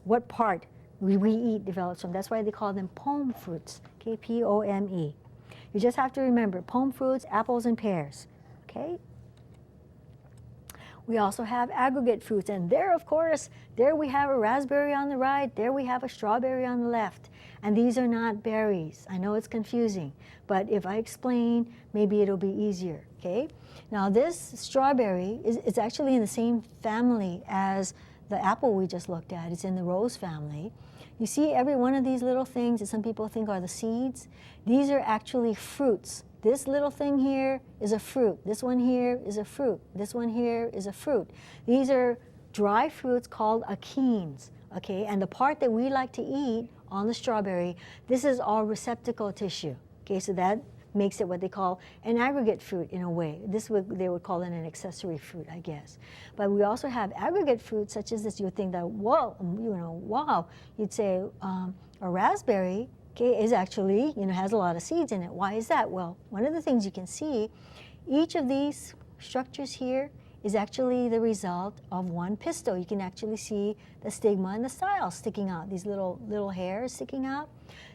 what part we eat develops from. That's why they call them pome fruits, okay, P-O-M-E. You just have to remember pome fruits, apples, and pears, okay? We also have aggregate fruits, and there, of course, there we have a raspberry on the right, there we have a strawberry on the left, and these are not berries. I know it's confusing, but if I explain, maybe it'll be easier, okay? Now this strawberry is actually in the same family as the apple we just looked at. It's in the rose family. You see every one of these little things that some people think are the seeds? These are actually fruits. This little thing here is a fruit. This one here is a fruit. This one here is a fruit. These are dry fruits called achenes, okay? And the part that we like to eat on the strawberry, this is all receptacle tissue, okay? So that makes it what they call an aggregate fruit in a way. They would call it an accessory fruit, I guess. But we also have aggregate fruits such as this. You would think that, whoa, wow. You'd say a raspberry, okay, is actually, has a lot of seeds in it. Why is that? Well, one of the things you can see, each of these structures here is actually the result of one pistil. You can actually see the stigma and the style sticking out, these little hairs sticking out.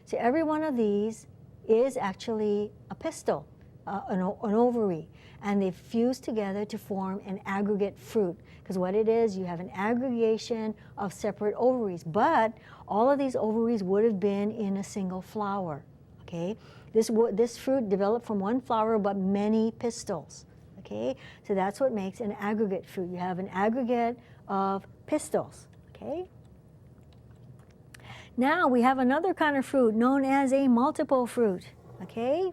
So every one of these is actually a pistil, an ovary, and they fuse together to form an aggregate fruit. Because what it is, you have an aggregation of separate ovaries, but all of these ovaries would have been in a single flower. Okay, this fruit developed from one flower, but many pistils. Okay, so that's what makes an aggregate fruit. You have an aggregate of pistils. Okay. Now we have another kind of fruit known as a multiple fruit. Okay,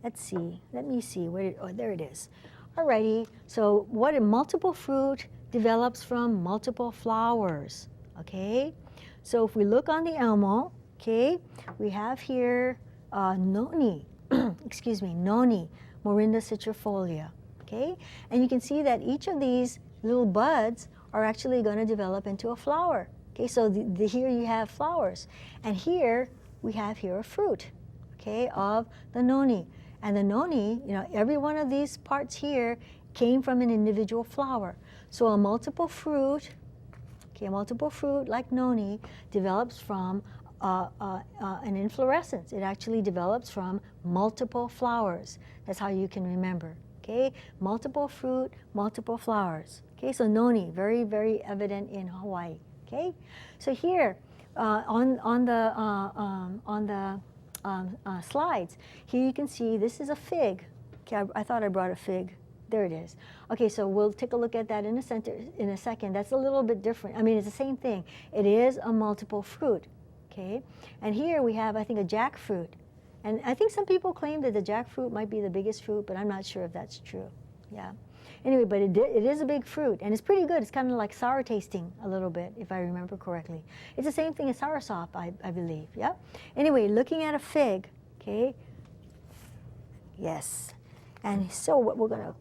let's see. Let me see. There it is. Alrighty. So what a multiple fruit develops from multiple flowers. Okay. So if we look on the elmo, okay, we have here noni. Excuse me, noni, Morinda citrifolia. Okay, and you can see that each of these little buds are actually going to develop into a flower. Okay, so here you have flowers, and here we have a fruit, okay, of the noni. And the noni, every one of these parts here came from an individual flower. So a multiple fruit, okay, a multiple fruit like noni develops from an inflorescence. It actually develops from multiple flowers. That's how you can remember. Okay, multiple fruit, multiple flowers. Okay, so noni, very, very evident in Hawaii. Okay, so here on the slides, here you can see this is a fig. Okay, I thought I brought a fig. There it is. Okay, so we'll take a look at that in a second. That's a little bit different. I mean, it's the same thing. It is a multiple fruit. Okay, and here we have, I think, a jackfruit. And I think some people claim that the jackfruit might be the biggest fruit, but I'm not sure if that's true. Yeah. Anyway, but it is a big fruit, and it's pretty good. It's kind of like sour tasting a little bit, if I remember correctly. It's the same thing as soursop, I believe. Yeah. Anyway, looking at a fig, okay. Yes. And so what we're going to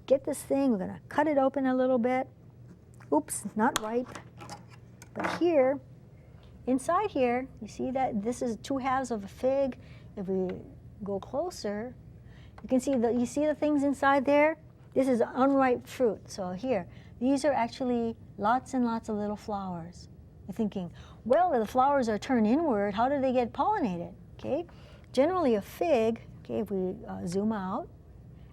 get this thing, we're going to cut it open a little bit. Oops, not ripe. But here, inside here, you see that this is two halves of a fig. If we go closer, you can see the things inside there. This is unripe fruit. So here, these are actually lots and lots of little flowers. You're thinking, well, the flowers are turned inward. How do they get pollinated? Okay, generally a fig. Okay, if we zoom out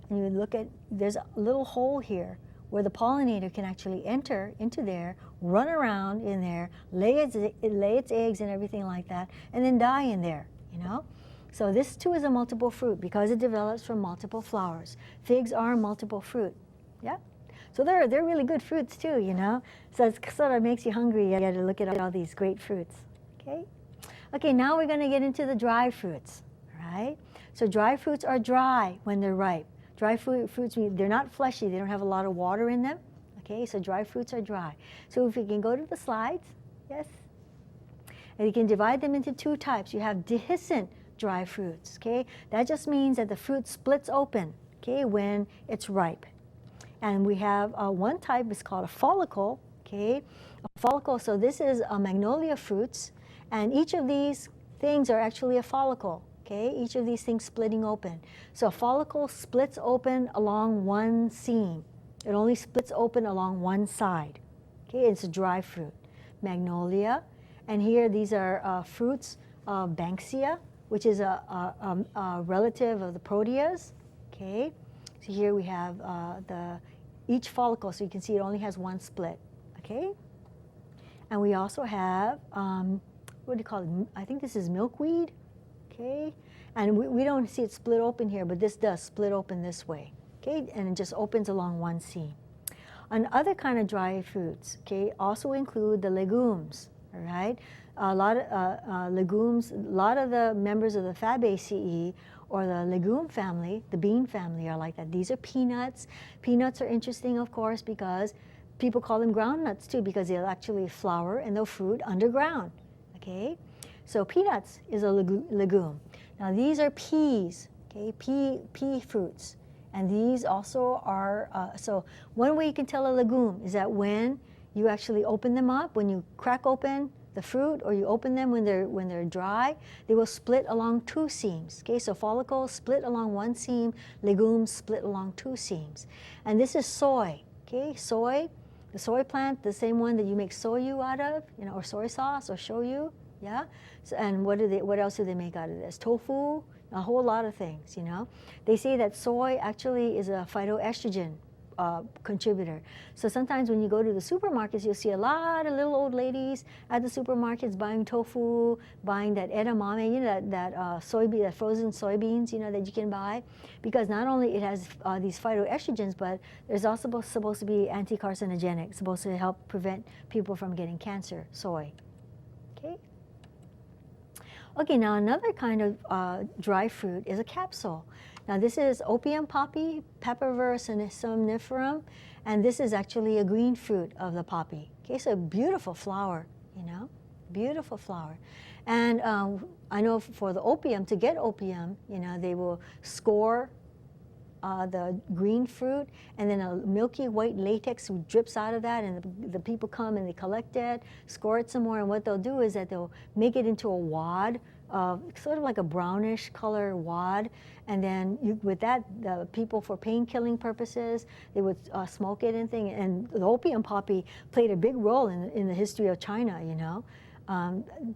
and you look at, there's a little hole here where the pollinator can actually enter into there, run around in there, lay its eggs and everything like that, and then die in there. So this too is a multiple fruit because it develops from multiple flowers. Figs are multiple fruit. Yeah. So they're really good fruits too, So it sort of makes you hungry. You got to look at all these great fruits. Okay. Okay, now we're going to get into the dry fruits. All right. So dry fruits are dry when they're ripe. Dry fruits mean they're not fleshy. They don't have a lot of water in them. Okay. So dry fruits are dry. So if we can go to the slides, yes. And you can divide them into two types. You have dehiscent dry fruits, okay? That just means that the fruit splits open, okay, when it's ripe. And we have one type is called a follicle, okay? A follicle, so this is a magnolia fruits, and each of these things are actually a follicle, okay? Each of these things splitting open. So a follicle splits open along one seam. It only splits open along one side, okay? It's a dry fruit. Magnolia, and here these are fruits of Banksia, which is a relative of the proteas. Okay, so here we have each follicle, so you can see it only has one split. Okay, and we also have what do you call it? I think this is milkweed. Okay, and we don't see it split open here, but this does split open this way. Okay, and it just opens along one seam. And other kind of dry fruits, okay, also include the legumes. All right. A lot of legumes, a lot of the members of the Fabaceae or the legume family, the bean family, are like that. These are peanuts. Peanuts are interesting, of course, because people call them groundnuts too, because they'll actually flower and they'll fruit underground. Okay, so peanuts is a legume. Now these are peas. okay, pea fruits. And these also are, so one way you can tell a legume is that when you actually open them up, when you crack open the fruit or you open them when they're dry, they will split along two seams. Okay, so follicles split along one seam, legumes split along two seams. And this is soy. Okay, soy, the soy plant, the same one that you make soyu out of, you know, or soy sauce or shoyu. Yeah. So, and what else do they make out of this? Tofu, a whole lot of things, you know. They say that soy actually is a phytoestrogen contributor. So sometimes when you go to the supermarkets, you'll see a lot of little old ladies at the supermarkets buying tofu, buying that edamame, you know, that soybean, that frozen soybeans, you know, that you can buy, because not only it has these phytoestrogens, but there's also supposed to be anti-carcinogenic, supposed to help prevent people from getting cancer. Soy. Okay. Okay, now another kind of dry fruit is a capsule. Now this is opium poppy, Papaver somniferum, and this is actually a green fruit of the poppy. Okay, so beautiful flower, you know, beautiful flower. And I know for the opium, to get opium, you know, they will score the green fruit, and then a milky white latex drips out of that, and the people come and they collect it, score it some more, and what they'll do is that they'll make it into a wad, sort of like a brownish color wad, and then with that, the people, for pain killing purposes, they would smoke it and thing. And the opium poppy played a big role in the history of China, you know.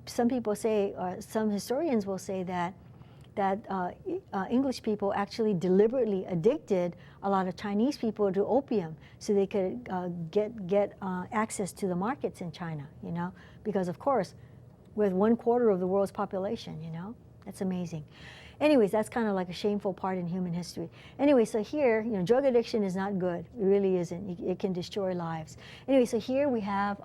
Some people say, some historians will say that English people actually deliberately addicted a lot of Chinese people to opium so they could get access to the markets in China, you know, because of course, with 1/4 of the world's population, you know, that's amazing. Anyways, that's kind of like a shameful part in human history. Anyway, so here, you know, drug addiction is not good. It really isn't. It can destroy lives. Anyway, so here we have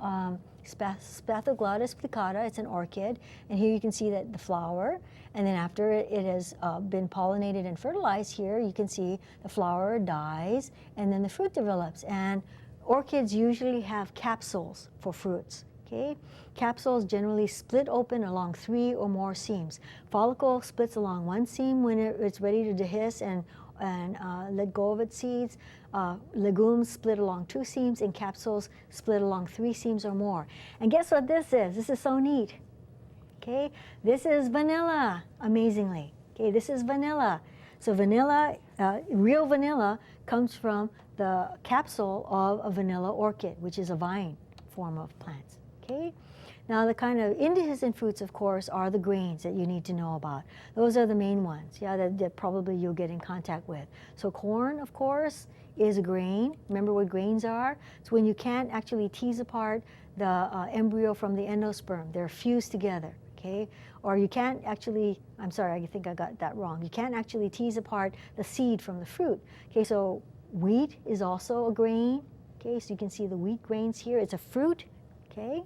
Spathoglottis plicata. It's an orchid, and here you can see that the flower, and then after it has been pollinated and fertilized, here you can see the flower dies, and then the fruit develops. And orchids usually have capsules for fruits. Okay? Capsules generally split open along 3 or more seams. Follicle splits along one seam when it's ready to dehisce and let go of its seeds. Legumes split along 2 seams, and capsules split along 3 seams or more. And guess what this is? This is so neat. Okay, this is vanilla, amazingly. Okay, this is vanilla. So vanilla, real vanilla, comes from the capsule of a vanilla orchid, which is a vine form of plants. Okay. Now the kind of indigestion fruits, of course, are the grains that you need to know about. Those are the main ones, yeah, that probably you'll get in contact with. So corn, of course, is a grain. Remember what grains are? It's when you can't actually tease apart the embryo from the endosperm. They're fused together, okay? Or you can't actually, I'm sorry, I think I got that wrong. You can't actually tease apart the seed from the fruit. Okay, so wheat is also a grain. Okay, so you can see the wheat grains here. It's a fruit, okay?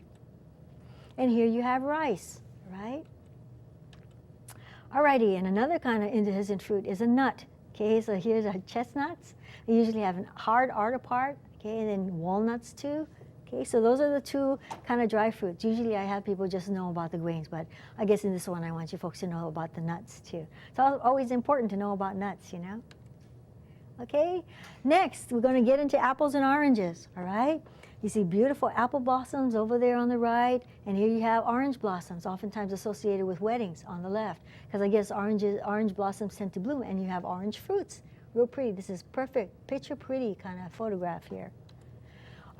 And here you have rice, right? Alrighty, and another kind of indigestion fruit is a nut. Okay, so here's our chestnuts. They usually have a hard outer part, okay, and then walnuts too. Okay, so those are the 2 kind of dry fruits. Usually I have people just know about the grains, but I guess in this one I want you folks to know about the nuts too. It's always important to know about nuts, you know? Okay, next we're going to get into apples and oranges, all right? You see beautiful apple blossoms over there on the right, and here you have orange blossoms, oftentimes associated with weddings on the left, because I guess orange blossoms tend to bloom, and you have orange fruits. Real pretty. This is perfect, picture pretty kind of photograph here.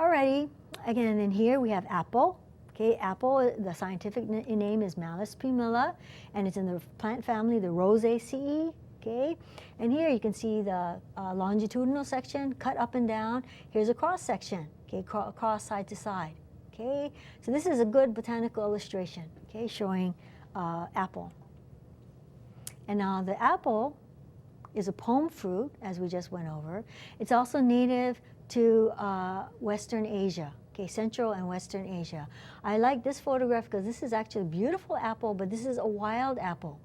Alrighty, again, and here we have apple. Okay, apple, the scientific name is Malus primula, and it's in the plant family, the Rosaceae. Okay, and here you can see the longitudinal section cut up and down. Here's a cross section, okay, cross side to side. Okay, so this is a good botanical illustration, okay, showing apple. And now the apple is a palm fruit, as we just went over. It's also native to Western Asia, okay, Central and Western Asia. I like this photograph because this is actually a beautiful apple, but this is a wild apple,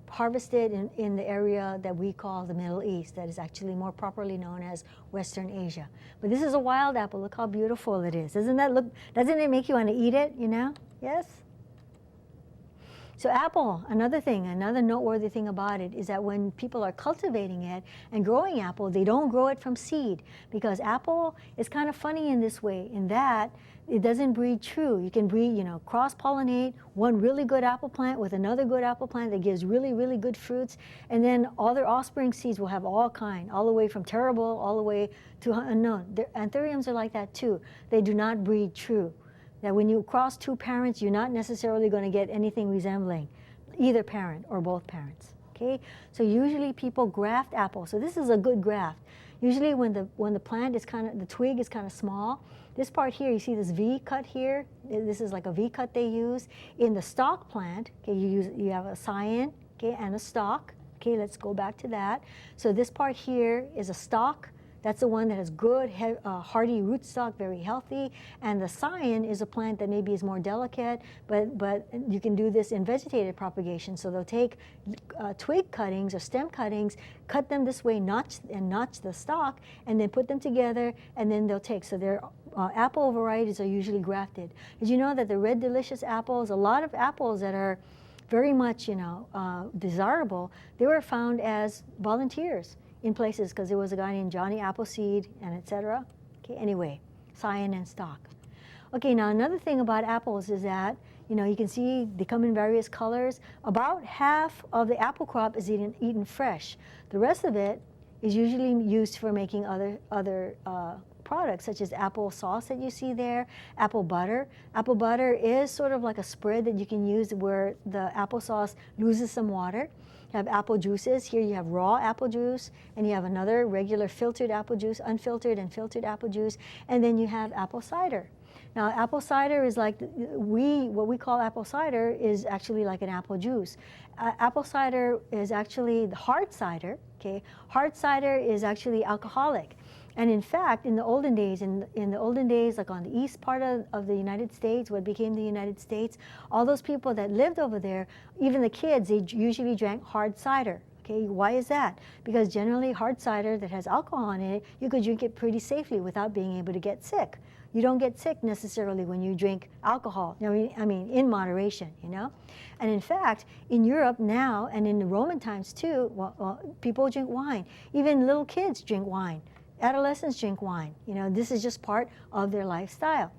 harvested in the area that we call the Middle East, that is actually more properly known as Western Asia. But this is a wild apple. Look how beautiful it is. Doesn't it make you want to eat it, you know? Yes? So apple, another thing, another noteworthy thing about it is that when people are cultivating it and growing apple, they don't grow it from seed, because apple is kind of funny in this way, in that it doesn't breed true. You can breed, cross-pollinate one really good apple plant with another good apple plant that gives really, really good fruits, and then all their offspring seeds will have all the way from terrible all the way to unknown. Anthuriums are like that too. They do not breed true. That when you cross two parents, you're not necessarily going to get anything resembling either parent or both parents. Okay, so usually people graft apples. So this is a good graft. Usually when the plant is the twig is kind of small, this part here, you see this V cut here. This is like a V cut they use in the stalk plant. Okay, you have a scion, okay, and a stalk. Okay, let's go back to that. So this part here is a stalk. That's the one that has good, hardy rootstock, very healthy. And the scion is a plant that maybe is more delicate, but you can do this in vegetative propagation. So they'll take twig cuttings or stem cuttings, cut them this way, notch the stalk, and then put them together, and then they'll take. So their apple varieties are usually grafted. Did you know that the red delicious apples, a lot of apples that are very much, desirable, they were found as volunteers in places, because there was a guy named Johnny Appleseed and etc. Okay, anyway, scion and stalk. Okay, now another thing about apples is that, you can see they come in various colors. About half of the apple crop is eaten fresh. The rest of it is usually used for making other products, such as apple sauce that you see there, apple butter. Apple butter is sort of like a spread that you can use where the applesauce loses some water. You have apple juices. Here you have raw apple juice, and you have another regular filtered apple juice, unfiltered and filtered apple juice, and then you have apple cider. Now, apple cider is like, what we call apple cider is actually like an apple juice. Apple cider is actually the hard cider, okay? Hard cider is actually alcoholic. And in fact, in the olden days, like on the east part of the United States, what became the United States, all those people that lived over there, even the kids, they usually drank hard cider. Okay, why is that? Because generally hard cider that has alcohol in it, you could drink it pretty safely without being able to get sick. You don't get sick necessarily when you drink alcohol. I mean, in moderation, And in fact, in Europe now, and in the Roman times too, people drink wine. Even little kids drink wine. Adolescents drink wine. This is just part of their lifestyle.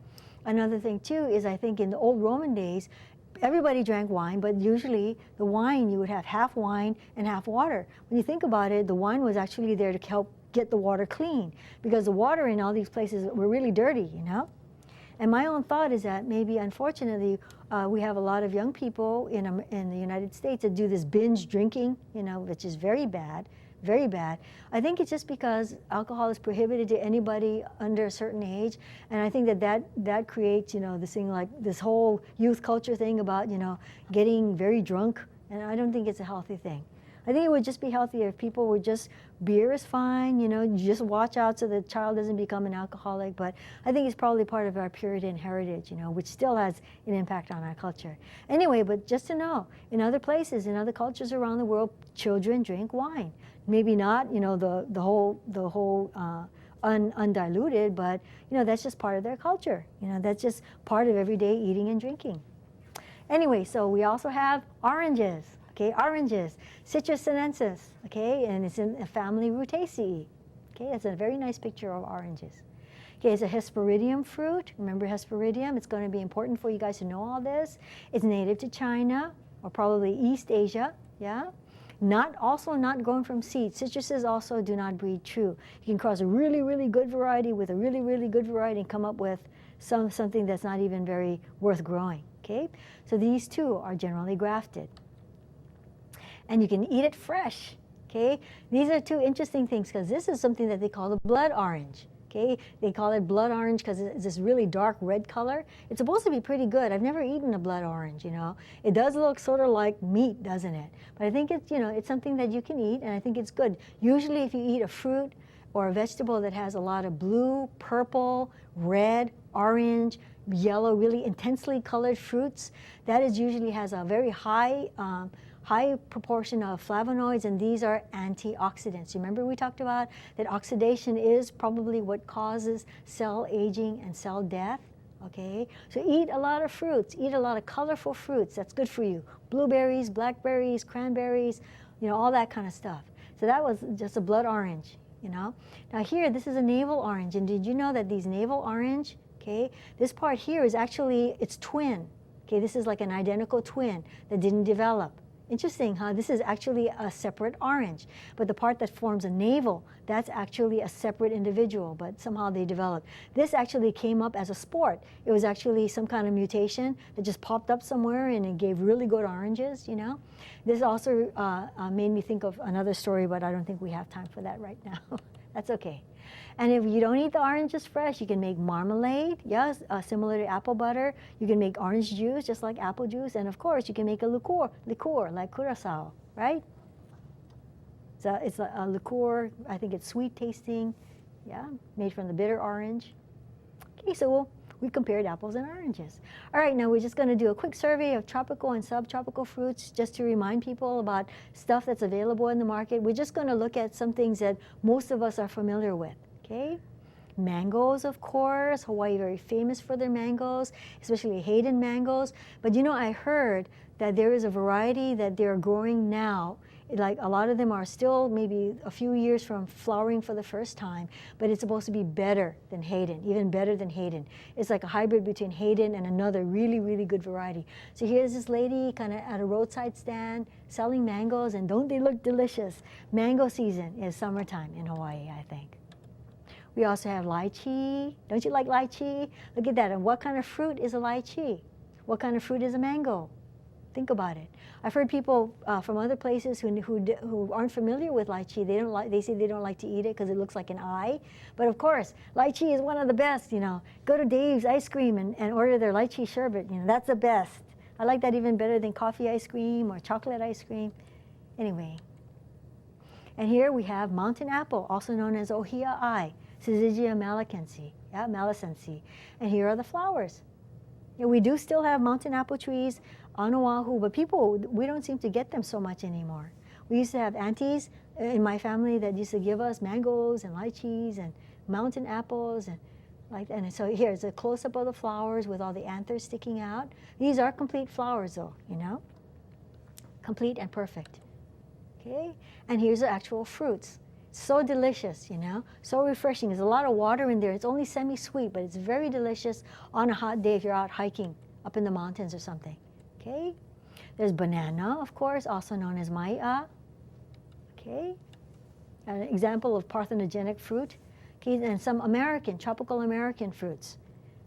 Another thing too is, I think in the old Roman days, everybody drank wine, but usually the wine, you would have half wine and half water. When you think about it, the wine was actually there to help get the water clean, because the water in all these places were really dirty, And my own thought is that maybe, unfortunately, we have a lot of young people in the United States that do this binge drinking, which is very bad. Very bad. I think it's just because alcohol is prohibited to anybody under a certain age, and I think that creates, this thing like this whole youth culture thing about, getting very drunk, and I don't think it's a healthy thing. I think it would just be healthier if people were just, beer is fine, you just watch out so the child doesn't become an alcoholic, but I think it's probably part of our Puritan heritage, which still has an impact on our culture. Anyway, but just to know, in other places, in other cultures around the world, children drink wine. Maybe not, the whole undiluted, but, that's just part of their culture. That's just part of everyday eating and drinking. Anyway, so we also have oranges. Okay, oranges, Citrus sinensis, okay, and it's in the family Rutaceae. Okay, that's a very nice picture of oranges. Okay, it's a Hesperidium fruit. Remember Hesperidium? It's going to be important for you guys to know all this. It's native to China, or probably East Asia, yeah? Also not grown from seeds. Citruses also do not breed true. You can cross a really, really good variety with a really, really good variety and come up with something that's not even very worth growing, okay? So these two are generally grafted. And you can eat it fresh, okay? These are two interesting things, because this is something that they call the blood orange, okay? They call it blood orange because it's this really dark red color. It's supposed to be pretty good. I've never eaten a blood orange, It does look sort of like meat, doesn't it? But I think it's, it's something that you can eat, and I think it's good. Usually if you eat a fruit or a vegetable that has a lot of blue, purple, red, orange, yellow, really intensely colored fruits, that usually has a very high proportion of flavonoids, and these are antioxidants. Remember we talked about that oxidation is probably what causes cell aging and cell death? Okay, so eat a lot of fruits, eat a lot of colorful fruits. That's good for you. Blueberries, blackberries, cranberries, all that kind of stuff. So that was just a blood orange, Now here, this is a navel orange. And did you know that these navel orange, okay, this part here is actually its twin. Okay, this is like an identical twin that didn't develop. Interesting, huh? This is actually a separate orange. But the part that forms a navel, that's actually a separate individual, but somehow they developed. This actually came up as a sport. It was actually some kind of mutation that just popped up somewhere and it gave really good oranges, This also made me think of another story, but I don't think we have time for that right now. That's okay. And if you don't eat the oranges fresh, you can make marmalade, yes, similar to apple butter. You can make orange juice, just like apple juice. And of course, you can make a liqueur like curacao, right? So it's a liqueur, I think it's sweet tasting, yeah, made from the bitter orange. Okay, so we compared apples and oranges. All right, now we're just going to do a quick survey of tropical and subtropical fruits just to remind people about stuff that's available in the market. We're just going to look at some things that most of us are familiar with, okay? Mangoes, of course. Hawaii very famous for their mangoes, especially Hayden mangoes. But I heard that there is a variety that they're growing now. Like a lot of them are still maybe a few years from flowering for the first time, but it's supposed to be better than Hayden, even better than Hayden. It's like a hybrid between Hayden and another really, really good variety. So here's this lady kind of at a roadside stand selling mangoes, and don't they look delicious? Mango season is summertime in Hawaii, I think. We also have lychee. Don't you like lychee? Look at that. And what kind of fruit is a lychee? What kind of fruit is a mango? Think about it. I've heard people from other places who aren't familiar with lychee. They say they don't like to eat it because it looks like an eye. But of course, lychee is one of the best. Go to Dave's Ice Cream and order their lychee sherbet. That's the best. I like that even better than coffee ice cream or chocolate ice cream. Anyway, and here we have mountain apple, also known as ohia-ai, Syzygia malicense. Yeah, malicense. And here are the flowers. We do still have mountain apple trees on Oahu, but we don't seem to get them so much anymore. We used to have aunties in my family that used to give us mangoes and lychees and mountain apples and like that. And so here's a close-up of the flowers with all the anthers sticking out. These are complete flowers though, complete and perfect. Okay, and here's the actual fruits. So delicious, so refreshing. There's a lot of water in there. It's only semi-sweet, but it's very delicious on a hot day if you're out hiking up in the mountains or something. Okay, there's banana, of course, also known as mai'a. Okay, an example of parthenogenic fruit. Okay, and some tropical American fruits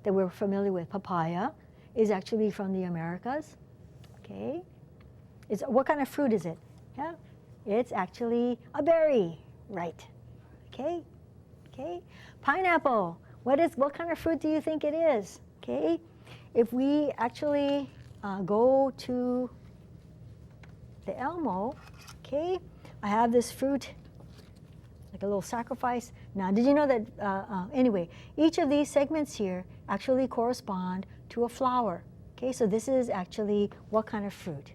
that we're familiar with. Papaya is actually from the Americas. Okay, what kind of fruit is it? Yeah, it's actually a berry. Right. Okay. Okay. Pineapple. What kind of fruit do you think it is? Okay. If we actually go to the Elmo, okay, I have this fruit, like a little sacrifice. Now, did you know that, anyway, each of these segments here actually correspond to a flower. Okay, so this is actually what kind of fruit?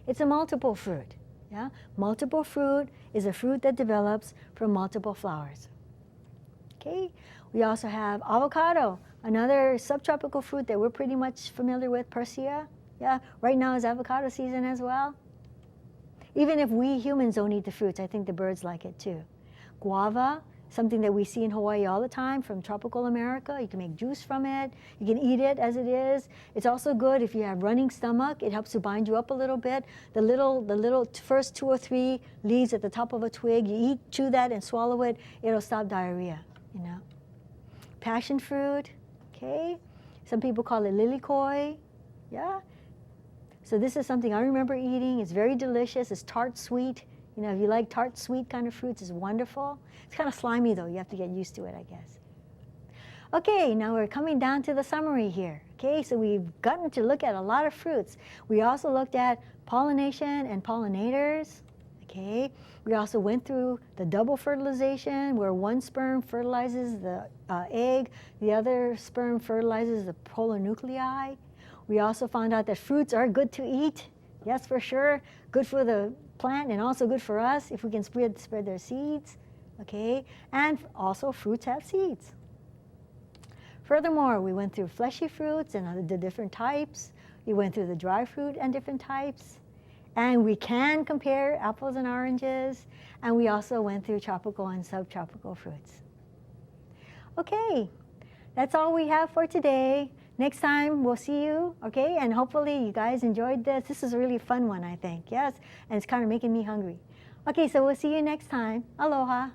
It's a multiple fruit. Yeah? Multiple fruit is a fruit that develops from multiple flowers. Okay? We also have avocado, another subtropical fruit that we're pretty much familiar with, Persea. Yeah? Right now is avocado season as well. Even if we humans don't eat the fruits, I think the birds like it too. Guava, something that we see in Hawaii all the time from tropical America. You can make juice from it. You can eat it as it is. It's also good if you have running stomach. It helps to bind you up a little bit. The little first 2 or 3 leaves at the top of a twig, you chew that and swallow it, it'll stop diarrhea, Passion fruit, okay? Some people call it lilikoi, yeah? So this is something I remember eating. It's very delicious. It's tart sweet. If you like tart sweet kind of fruits, it's wonderful. It's kind of slimy though. You have to get used to it, I guess. Okay, now we're coming down to the summary here. Okay, so we've gotten to look at a lot of fruits. We also looked at pollination and pollinators. Okay, we also went through the double fertilization where one sperm fertilizes the egg, the other sperm fertilizes the polar nuclei. We also found out that fruits are good to eat. Yes, for sure. Good for the plant and also good for us if we can spread their seeds. Okay, and also fruits have seeds. Furthermore, we went through fleshy fruits and the different types. We went through the dry fruit and different types. And we can compare apples and oranges. And we also went through tropical and subtropical fruits. Okay, that's all we have for today. Next time, we'll see you, okay? And hopefully you guys enjoyed this. This is a really fun one, I think, yes? And it's kind of making me hungry. Okay, so we'll see you next time. Aloha.